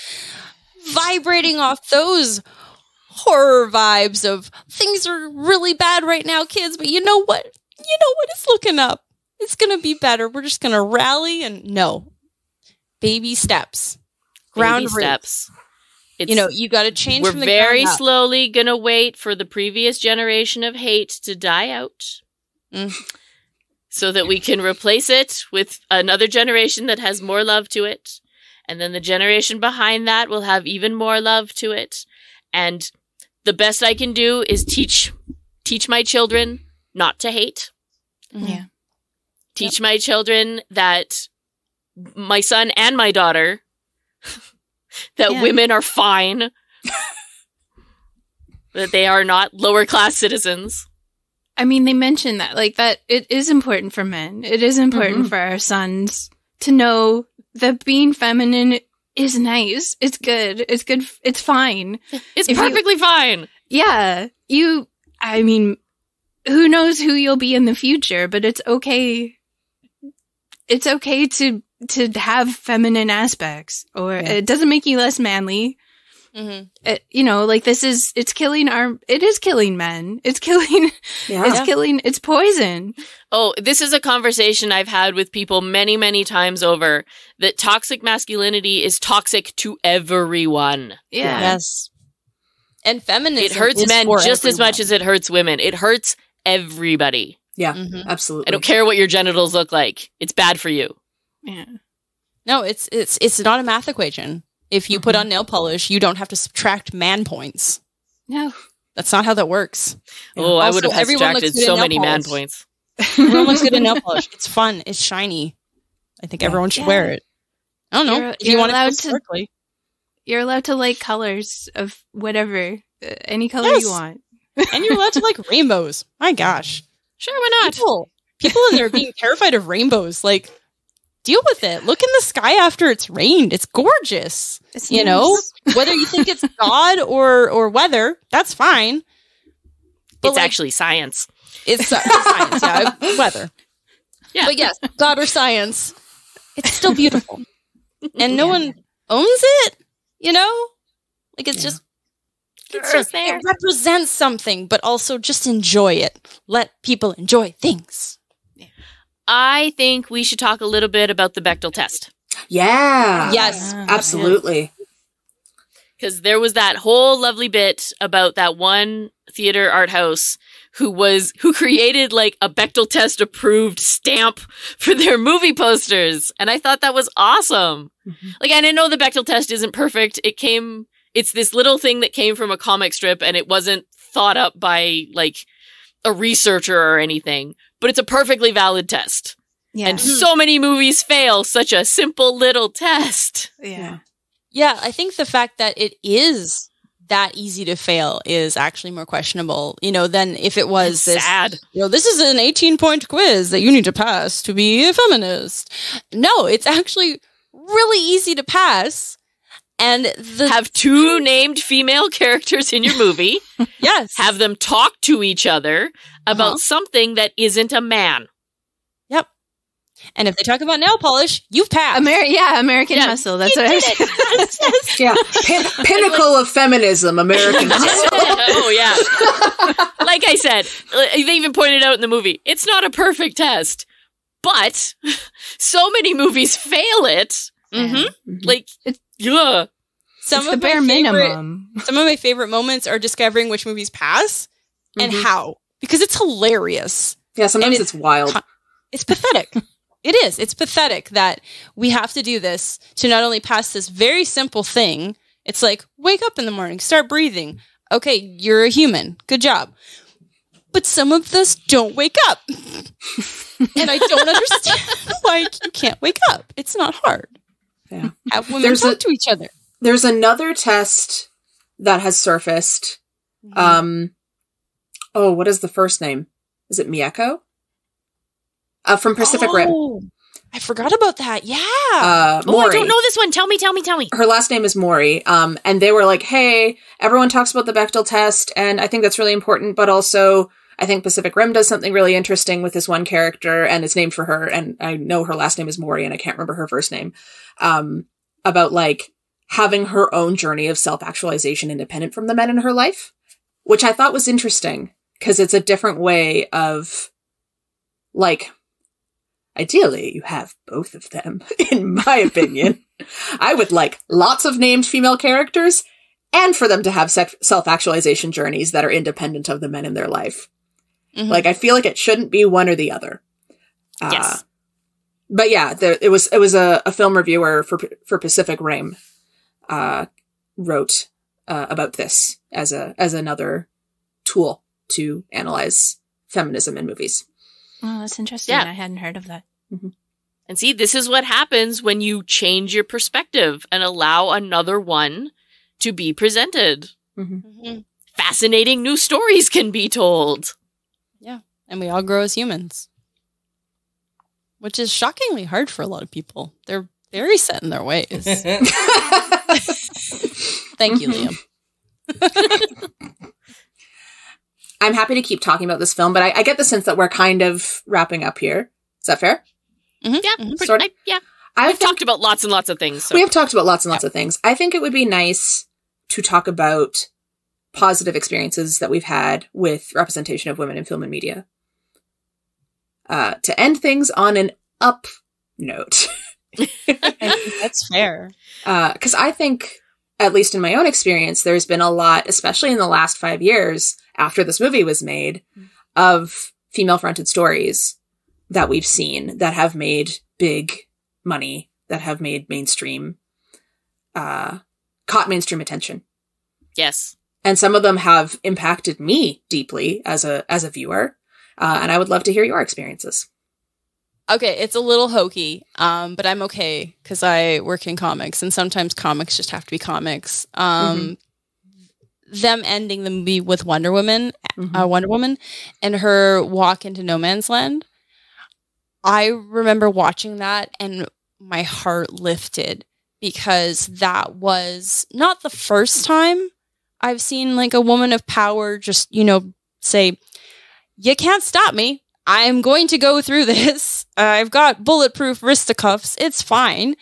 vibrating off those horror vibes of things are really bad right now, kids. But you know what? It's looking up. It's going to be better. We're just going to rally and baby steps. Ground baby steps. You got to change from the ground up. We're very slowly going to wait for the previous generation of hate to die out. So that we can replace it with another generation that has more love to it. And then the generation behind that will have even more love to it. And the best I can do is teach my children not to hate. Yeah. Teach my children that my son and my daughter that women are fine. That they are not lower class citizens. I mean, they mentioned that, that it is important for men. It is important for our sons to know that being feminine is nice. It's good. It's good. It's fine. It's perfectly fine. Yeah. I mean, who knows who you'll be in the future, but it's okay. It's okay to have feminine aspects, or it doesn't make you less manly. It's killing it is killing men. It's killing, it's poison. Oh, this is a conversation I've had with people many, many times over, that toxic masculinity is toxic to everyone. Yeah. Yes. And feminism, it hurts men just as much as it hurts women. It hurts everybody. Yeah, absolutely. I don't care what your genitals look like. It's bad for you. Yeah. No, it's not a math equation. If you put on nail polish, you don't have to subtract man points. No. That's not how that works. Oh, I would have subtracted so many man points. Everyone looks good in nail polish. It's fun. It's shiny. I think everyone should wear it. I don't know. If you want to sparkly. You're allowed to like colors of whatever. Any color you want. And you're allowed to like rainbows. My gosh. Sure, why not? People in there being terrified of rainbows. Like, deal with it. Look in the sky after it's rained. It's gorgeous. It's you know, whether you think it's God or weather, that's fine. But it's actually science. It's science, yeah. Weather. Yeah. But yes, God or science, it's still beautiful. And no one owns it, you know? Like, it's just there. It represents something, but also just enjoy it. Let people enjoy things. I think we should talk a little bit about the Bechdel test. Yeah. Yes. Absolutely. Because there was that whole lovely bit about that one theater art house who created like a Bechdel test approved stamp for their movie posters. And I thought that was awesome. Like, and I know the Bechdel test isn't perfect. It's this little thing that came from a comic strip, and it wasn't thought up by like a researcher or anything, but it's a perfectly valid test. Yeah. And so many movies fail such a simple little test. Yeah. Yeah, I think the fact that it is that easy to fail is actually more questionable, you know, than if it was sad. You know, this is an 18-point quiz that you need to pass to be a feminist. No, it's actually really easy to pass. And have two named female characters in your movie. Yes. Have them talk to each other about something that isn't a man. Yep. And if they talk about nail polish, you've passed. American Hustle. That's what I said. Yeah. Pinnacle of feminism, American Hustle. Oh, yeah. Like I said, they even pointed out in the movie, it's not a perfect test. But so many movies fail it. Like, yeah. It's the bare minimum. Some of my favorite moments are discovering which movies pass and how. Because it's hilarious. Yeah, sometimes it's wild. It's pathetic. It is. It's pathetic that we have to do this to not only pass this very simple thing. It's like, wake up in the morning, start breathing. Okay, you're a human. Good job. But some of us don't wake up. And I don't understand why you can't wake up. It's not hard. Yeah. Have women talk to each other. There's another test that has surfaced. What is the first name? Is it Miyako? From Pacific Rim. I forgot about that. Yeah. I don't know this one. Tell me. Her last name is Mori. And they were like, hey, everyone talks about the Bechdel test, and I think that's really important, but also I think Pacific Rim does something really interesting with this one character, and it's named for her, and I know her last name is Mori, and I can't remember her first name. About like having her own journey of self-actualization independent from the men in her life, which I thought was interesting, because it's a different way of, like, ideally, you have both of them, in my opinion. I would like lots of named female characters, and for them to have self-actualization journeys that are independent of the men in their life. Like, I feel like it shouldn't be one or the other. Yes. But yeah, it was a film reviewer for Pacific Rim, wrote, about this as another tool to analyze feminism in movies. Oh, that's interesting. Yeah. I hadn't heard of that. And see, this is what happens when you change your perspective and allow another one to be presented. Fascinating new stories can be told. Yeah. And we all grow as humans. Which is shockingly hard for a lot of people. They're very set in their ways. Thank you, Liam. I'm happy to keep talking about this film, but I get the sense that we're kind of wrapping up here. Is that fair? Yeah. Sort of? We've talked about lots and lots of things. So. We have talked about lots and lots of things. I think it would be nice to talk about positive experiences that we've had with representation of women in film and media. To end things on an up note. I think that's fair. Because I think, at least in my own experience, there's been a lot, especially in the last 5 years after this movie was made, of female-fronted stories that we've seen that have made big money, that have made mainstream, caught mainstream attention. Yes. And some of them have impacted me deeply as a viewer. And I would love to hear your experiences. Okay, it's a little hokey, but I'm okay because I work in comics, and sometimes comics just have to be comics. Them ending the movie with Wonder Woman, and her walk into no man's land. I remember watching that, and my heart lifted because that was not the first time I've seen like a woman of power just, say, "You can't stop me. I'm going to go through this. I've got bulletproof wristicuffs. It's fine."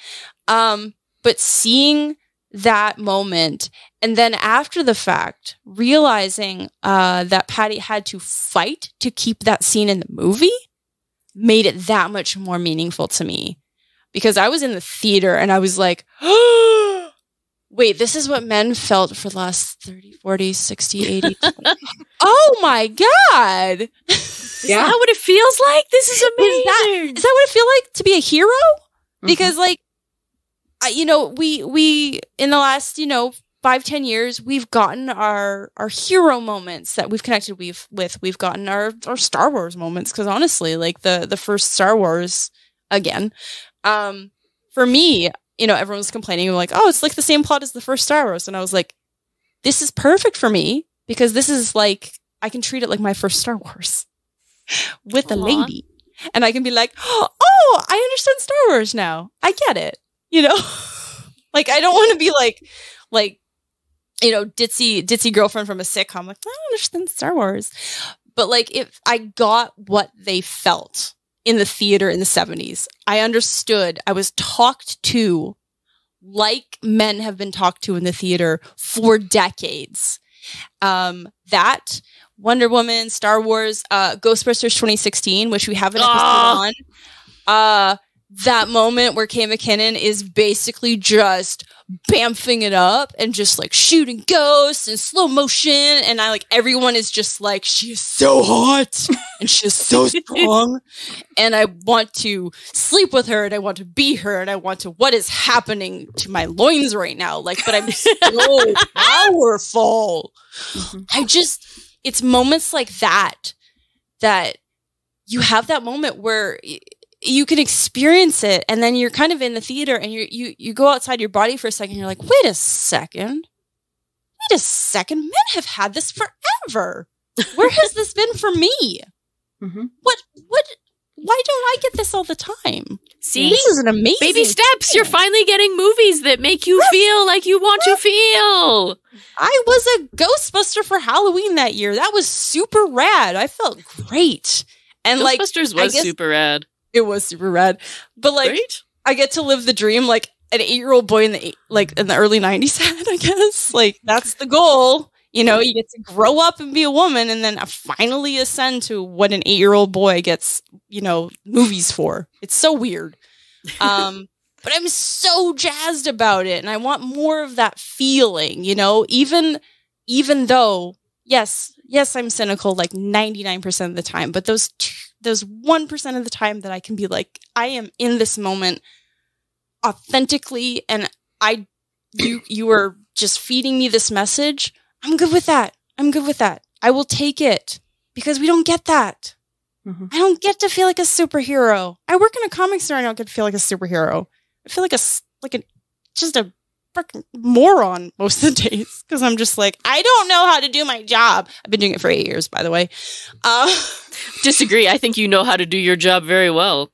But seeing that moment, and then after the fact, realizing that Patty had to fight to keep that scene in the movie made it that much more meaningful to me. Because I was in the theater and I was like, oh, wait, this is what men felt for the last 30, 40, 60, 80. Oh my God. Is that what it feels like? This is amazing. Is that what it feels like to be a hero? Because like, we in the last, 5-10 years, we've gotten our hero moments that we've connected with. We've gotten our Star Wars moments. Cause honestly, like the first Star Wars again, for me, everyone's complaining like, oh, it's like the same plot as the first Star Wars. And I was like, this is perfect for me because this is like, I can treat it like my first Star Wars with a lady. And I can be like, oh, I understand Star Wars now. I get it. Like, I don't want to be like, ditzy girlfriend from a sitcom. Like, I don't understand Star Wars. But like, if I got what they felt in the theater in the 70s, I understood. I was talked to like men have been talked to in the theater for decades. That Wonder Woman, Star Wars, Ghostbusters 2016, which we have an episode on. That moment where Kay McKinnon is basically just bamfing it up and just like shooting ghosts in slow motion. And everyone is just like, she is so hot and she is so strong. And I want to sleep with her and I want to be her and I want to, what is happening to my loins right now? Like, but I'm so powerful. It's moments like that you have that moment where you can experience it, and then you're kind of in the theater, and you go outside your body for a second. And you're like, wait a second, men have had this forever. Where has this been for me? What? Why don't I get this all the time? See, this is an amazing baby steps. You're finally getting movies that make you feel like you want to feel. I was a Ghostbuster for Halloween that year. That was super rad. I felt great. And Ghostbusters was super rad. It was super rad. But right? I get to live the dream like an 8-year-old boy in the early 90s had, I guess. Like, that's the goal. You get to grow up and be a woman and then finally ascend to what an 8-year-old boy gets, movies for. It's so weird. But I'm so jazzed about it. And I want more of that feeling, even though, yes, I'm cynical like 99% of the time, but those 1% of the time that I can be like, I am in this moment authentically, and you are just feeding me this message. I'm good with that. I will take it because we don't get that. I don't get to feel like a superhero. I work in a comic store and I don't get to feel like a superhero. I feel like just a freaking moron most of the days because I'm just like, I don't know how to do my job. I've been doing it for 8 years, by the way. Disagree. I think you know how to do your job very well.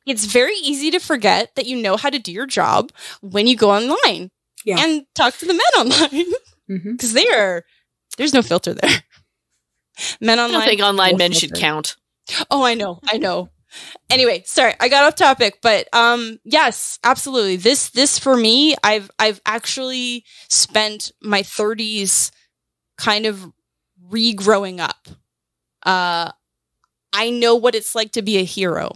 It's very easy to forget that you know how to do your job when you go online and talk to the men online because there's no filter there. Men online. I don't think online men should count. Oh, I know. Anyway, sorry, I got off topic, but yes, absolutely. This for me, I've actually spent my 30s kind of regrowing up. I know what it's like to be a hero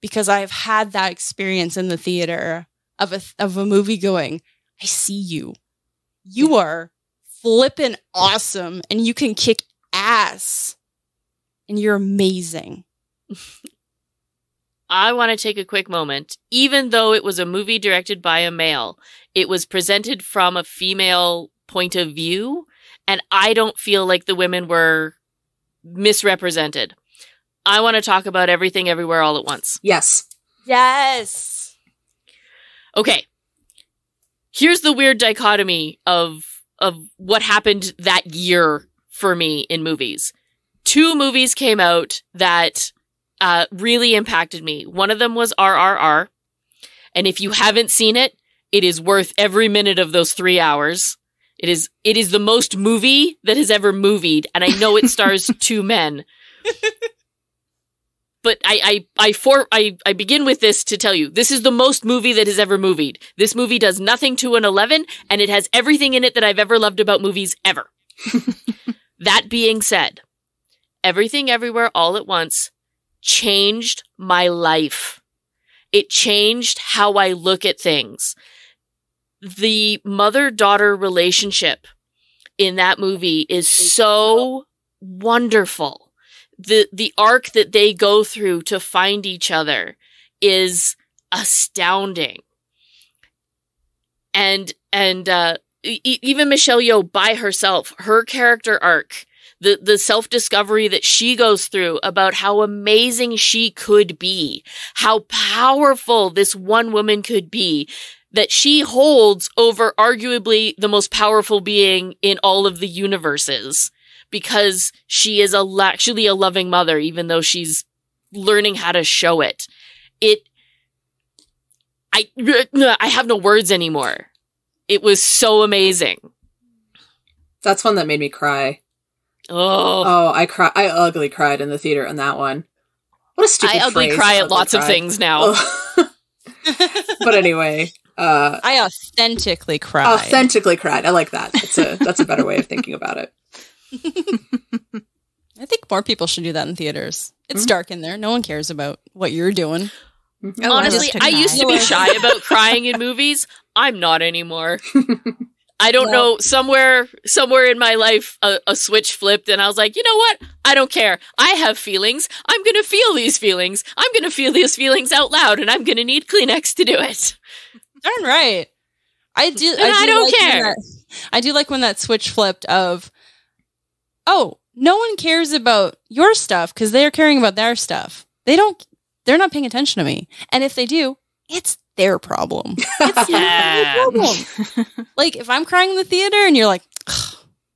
because I've had that experience in the theater of a movie going, I see you. You are flippin' awesome and you can kick ass and you're amazing. I want to take a quick moment. Even though it was a movie directed by a male, it was presented from a female point of view, and I don't feel like the women were misrepresented. I want to talk about Everything Everywhere All at Once. Yes. Yes. Okay. Here's the weird dichotomy of what happened that year for me in movies. 2 movies came out that really impacted me. One of them was RRR. And if you haven't seen it, it is worth every minute of those 3 hours. It is the most movie that has ever movied. And I know it stars 2 men. But I begin with this to tell you, this is the most movie that has ever movied. This movie does nothing to an 11, and it has everything in it that I've ever loved about movies ever. That being said, Everything Everywhere All at Once changed my life. It changed how I look at things. The mother-daughter relationship in that movie is so wonderful. The arc that they go through to find each other is astounding. And even Michelle Yeoh by herself, her character arc, the self-discovery that she goes through about how amazing she could be, how powerful this one woman could be, that she holds over arguably the most powerful being in all of the universes, because she is actually a loving mother, even though she's learning how to show it. I have no words anymore. It was so amazing. That's one that made me cry. Oh, I ugly cried in the theater on that one. What a stupid phrase. I ugly cry at lots of things now. But anyway, I authentically cried. Authentically cried. I like that. That's a better way of thinking about it. I think more people should do that in theaters. It's dark in there. No one cares about what you're doing. Mm-hmm. Honestly, I used to be shy about crying in movies. I'm not anymore. I don't know, somewhere in my life, a switch flipped and I was like, you know what? I don't care. I have feelings. I'm going to feel these feelings. I'm going to feel these feelings out loud and I'm going to need Kleenex to do it. Darn right. I do don't care. I do like when that switch flipped of, oh, no one cares about your stuff because they're caring about their stuff. They're not paying attention to me. And if they do, it's their problem. It's their problem. Like, if I'm crying in the theater and you're like,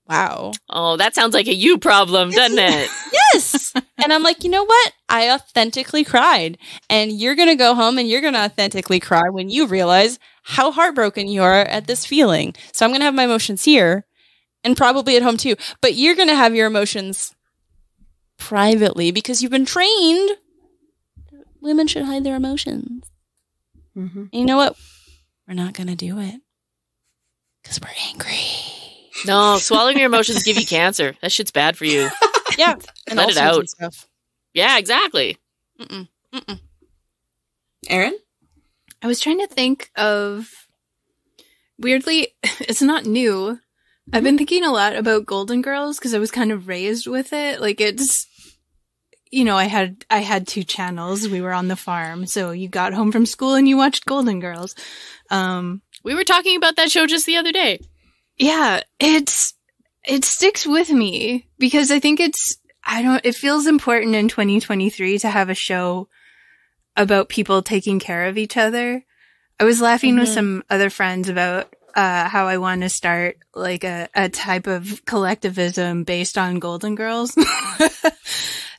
wow. Oh, that sounds like a you problem, doesn't it? Yes. And I'm like, you know what? I authentically cried. And you're going to go home and you're going to authentically cry when you realize how heartbroken you are at this feeling. So I'm going to have my emotions here and probably at home too. But you're going to have your emotions privately because you've been trained. Women should hide their emotions. Mm-hmm. And you know what? We're not going to do it because we're angry. No, swallowing your emotions give you cancer. That shit's bad for you. Yeah. And let it out. Yeah, exactly. Erin? I was trying to think of, weirdly, it's not new. I've been thinking a lot about Golden Girls because I was kind of raised with it. Like, it's, you know, I had 2 channels. We were on the farm. So you got home from school and you watched Golden Girls. We were talking about that show just the other day. Yeah, it sticks with me because I think it feels important in 2023 to have a show about people taking care of each other. I was laughing with some other friends about how I want to start like a type of collectivism based on Golden Girls.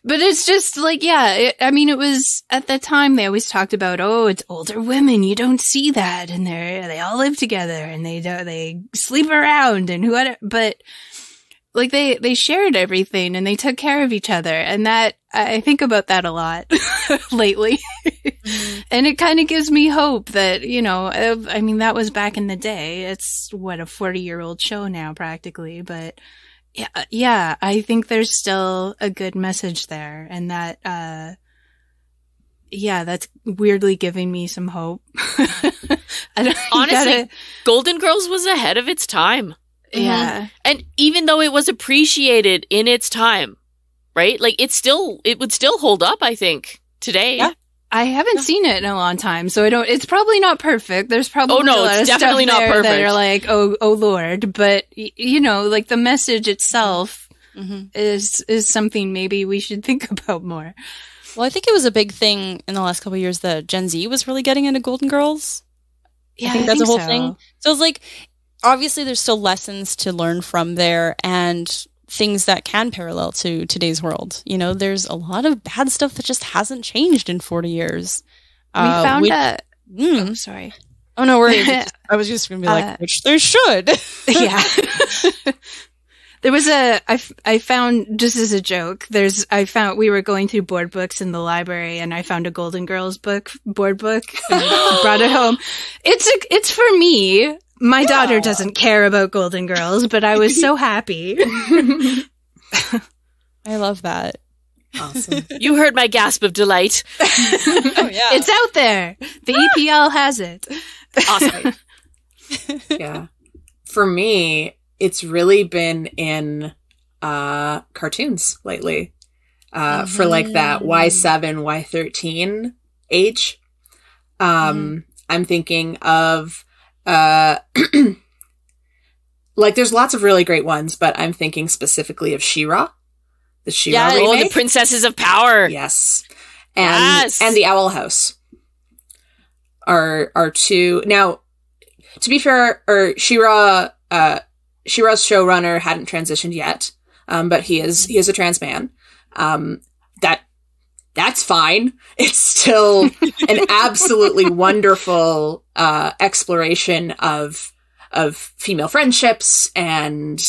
But it's just like, yeah, it was at that time they always talked about, oh, it's older women. You don't see that. And they all live together and they sleep around and whatever. But like they shared everything and they took care of each other. And that, I think about that a lot lately. And it kind of gives me hope that, you know, I mean, that was back in the day. It's what, a 40-year-old show now practically, but yeah, I think there's still a good message there. And that, yeah, that's weirdly giving me some hope. Honestly, Golden Girls was ahead of its time. Yeah. And even though it was appreciated in its time, right? Like it would still hold up, I think, today. Yeah. I haven't seen it in a long time, so it's probably not perfect. There's probably a lot of definitely stuff not there perfect. that are like, oh Lord. But, you know, like the message itself is something maybe we should think about more. Well, I think it was a big thing in the last couple of years that Gen Z was really getting into Golden Girls. Yeah, I think that's a whole thing. So it's like, obviously there's still lessons to learn from there and things that can parallel to today's world. You know, there's a lot of bad stuff that just hasn't changed in 40 years. We found oh, sorry. Oh, no worries. I was just going to be like, which there should. Yeah. There was I found, just as a joke, we were going through board books in the library and I found a Golden Girls board book, and brought it home. It's for me. My daughter doesn't care about Golden Girls, but I was so happy. I love that. Awesome. You heard my gasp of delight. Oh, yeah. It's out there. The EPL has it. Awesome. Yeah. For me, it's really been in cartoons lately. For like that Y7, Y13 age. I'm thinking of like there's lots of really great ones, but I'm thinking specifically of She-Ra. The She-Ra remake. The Princesses of Power. Yes. And the Owl House are two. Now, to be fair, She-Ra's showrunner hadn't transitioned yet, but he is a trans man. That's fine. It's still an absolutely wonderful exploration of female friendships and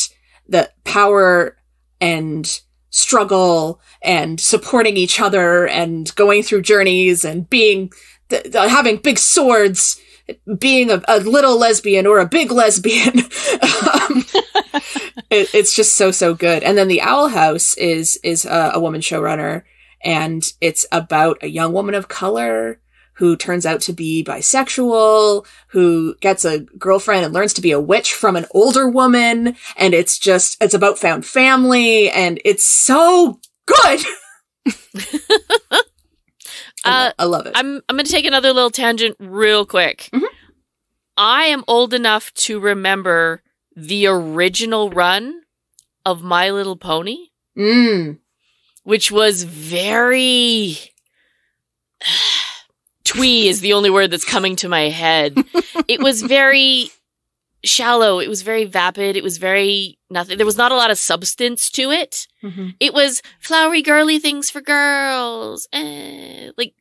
the power and struggle and supporting each other and going through journeys and being having big swords, being a little lesbian or a big lesbian. It's just so good. And then the Owl House is a woman showrunner, and it's about a young woman of color who turns out to be bisexual, who gets a girlfriend and learns to be a witch from an older woman. And it's about found family, and it's so good. I love it. I'm going to take another little tangent real quick. Mm-hmm. I am old enough to remember the original run of My Little Pony, which was very... twee is the only word that's coming to my head. It was very shallow. It was very vapid. It was very nothing. There was not a lot of substance to it. Mm-hmm. It was flowery, girly things for girls. Like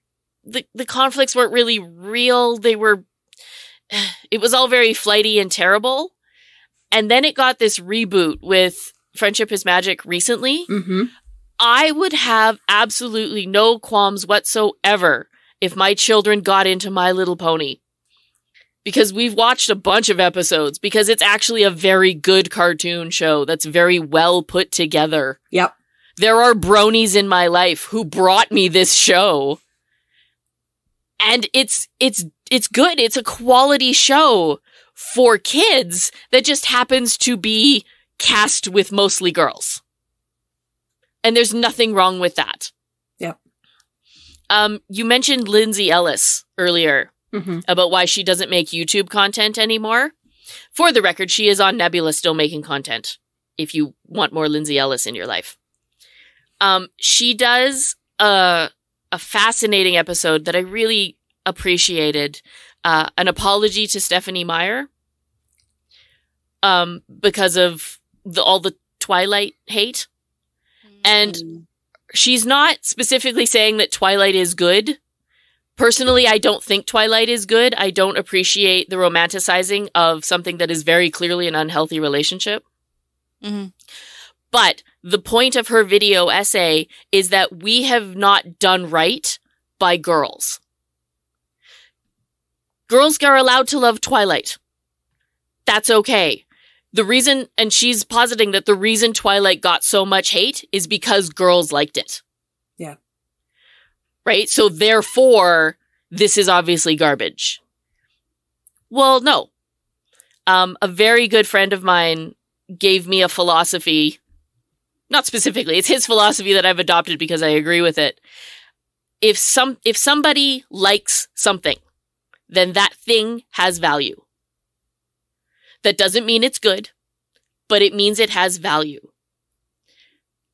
the conflicts weren't really real. It was all very flighty and terrible. And then it got this reboot with Friendship is Magic recently. Mm-hmm. I would have absolutely no qualms whatsoever if my children got into My Little Pony. Because we've watched a bunch of episodes, because it's actually a very good cartoon show that's very well put together. Yep. There are bronies in my life who brought me this show. And it's good. It's a quality show for kids that just happens to be cast with mostly girls. And there's nothing wrong with that. Yep. You mentioned Lindsay Ellis earlier about why she doesn't make YouTube content anymore. For the record, she is on Nebula still making content if you want more Lindsay Ellis in your life. She does a fascinating episode that I really appreciated. An apology to Stephenie Meyer because of all the Twilight hate. And she's not specifically saying that Twilight is good. Personally, I don't think Twilight is good. I don't appreciate the romanticizing of something that is very clearly an unhealthy relationship. Mm-hmm. But the point of her video essay is that we have not done right by girls. Girls are allowed to love Twilight. That's okay. The reason, and she's positing that the reason Twilight got so much hate is because girls liked it. Yeah. Right? So therefore, this is obviously garbage. Well, no. A very good friend of mine gave me a philosophy, not specifically, it's his philosophy that I've adopted because I agree with it. If somebody likes something, then that thing has value. That doesn't mean it's good, but it means it has value.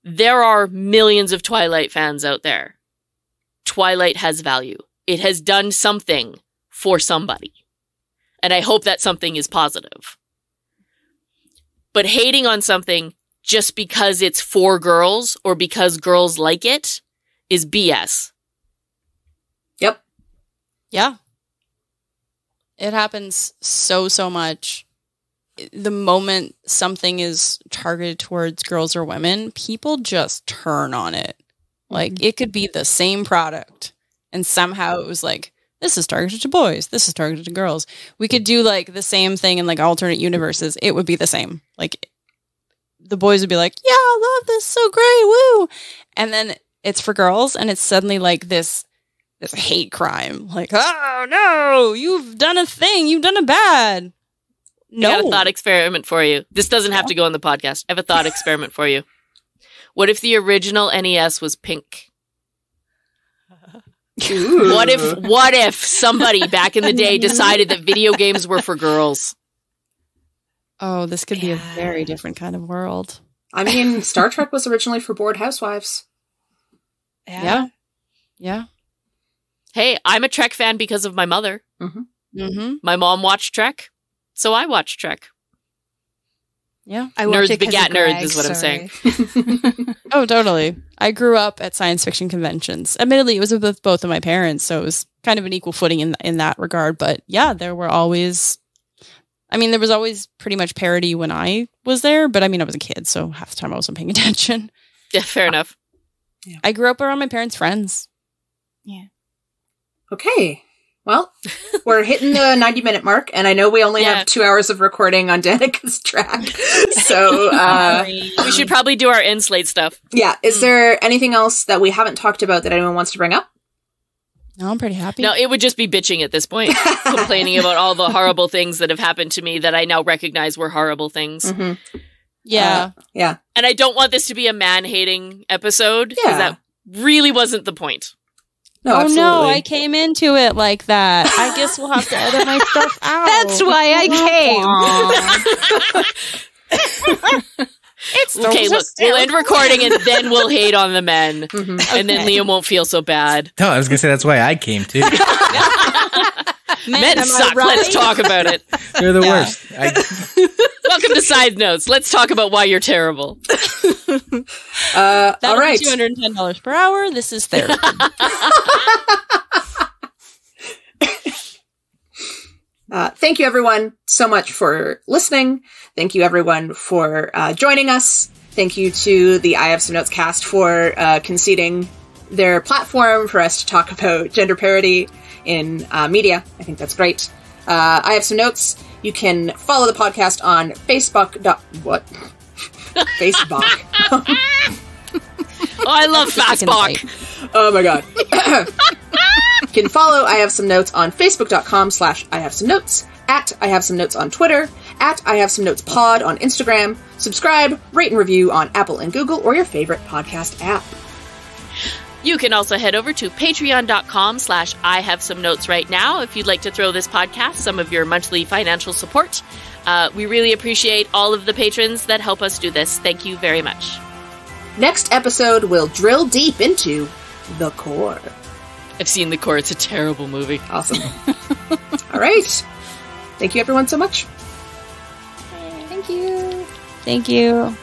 There are millions of Twilight fans out there. Twilight has value. It has done something for somebody. And I hope that something is positive. But hating on something just because it's for girls or because girls like it is BS. Yep. Yeah. It happens so much. The moment something is targeted towards girls or women, people just turn on it. Like, it could be the same product, and somehow it was like, this is targeted to boys, this is targeted to girls. We could do, like, the same thing in, like, alternate universes. It would be the same. Like, the boys would be like, yeah, I love this, so great, woo! And then it's for girls, and it's suddenly, like, this hate crime. Like, oh, no, you've done a thing, you've done a bad. No. I got a thought experiment for you. This doesn't have to go on the podcast. I have a thought experiment for you. What if the original NES was pink? Ooh. What if somebody back in the day decided that video games were for girls? Oh, this could be a very different kind of world. I mean, Star Trek was originally for bored housewives. Yeah. Hey, I'm a Trek fan because of my mother. My mom watched Trek, so I watched Trek. Yeah. I watch Nerds it 'cause begat of Greg, nerds is what I'm sorry. saying. Oh, totally. I grew up at science fiction conventions. Admittedly, it was with both of my parents, so it was kind of an equal footing in that regard. But yeah, there was always pretty much parody when I was there. But I mean, I was a kid, so half the time I wasn't paying attention. Yeah, fair enough. I grew up around my parents' friends. Yeah. Okay. Well, we're hitting the 90-minute mark, and I know we only have 2 hours of recording on Danica's track. So, we should probably do our end slate stuff. Yeah. Is there anything else that we haven't talked about that anyone wants to bring up? No, I'm pretty happy. No, it would just be bitching at this point, complaining about all the horrible things that have happened to me that I now recognize were horrible things. Mm-hmm. Yeah. Yeah. And I don't want this to be a man-hating episode, because Yeah. that really wasn't the point. No, Oh absolutely. no, I came into it like that. I guess we'll have to edit my stuff out. That's why I came. Okay, look, we'll end recording and then we'll hate on the men. Mhm. And then Liam won't feel so bad. No, I was going to say that's why I came too. Men am I suck. right? Let's talk about it. They're the worst. Welcome to Side Notes. Let's talk about why you're terrible. That'll all right. be $210 per hour. This is therapy. Thank you, everyone, so much for listening. Thank you, everyone, for joining us. Thank you to the I Have Some Notes cast for conceding their platform for us to talk about gender parity in media. I think that's great. I Have Some Notes. You can follow the podcast on Facebook. Facebook. Oh, I love Fastbach. Oh my god. You can follow I Have Some Notes on Facebook.com/I Have Some Notes, at I Have Some Notes on Twitter, at I Have Some Notes Pod on Instagram. Subscribe, rate and review on Apple and Google or your favorite podcast app. You can also head over to patreon.com/I Have Some Notes right now if you'd like to throw this podcast some of your monthly financial support. We really appreciate all of the patrons that help us do this. Thank you very much. Next episode will drill deep into The Core. I've seen The Core. It's a terrible movie. Awesome. All right. Thank you, everyone, so much. Thank you. Thank you.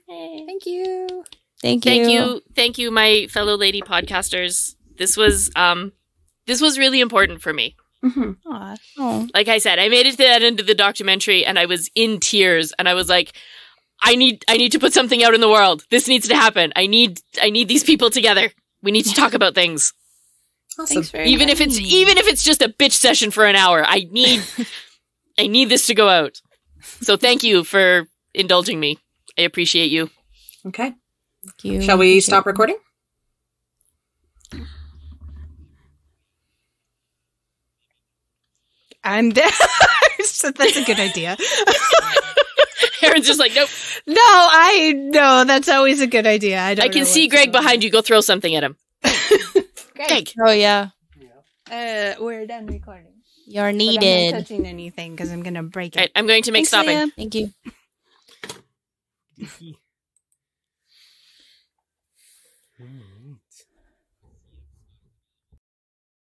Thank you. Thank you. Thank you, my fellow lady podcasters. This was really important for me. Oh. Like I said, I made it to that end of the documentary and I was in tears and I was like, I need to put something out in the world. This needs to happen. I need these people together. We need to talk about things. Awesome. Even if it's just a bitch session for an hour. I need this to go out. So thank you for indulging me. I appreciate you. Okay. Thank you. Shall we stop recording? I'm there. So that's a good idea. Erin's just like, nope. No, that's always a good idea. I can see Greg behind you. Go throw something at him. Greg. Oh, yeah. We're done recording. You're But needed. I'm not touching anything because I'm going to break it. Right, I'm going to make Thanks, stopping. Liam. Thank you.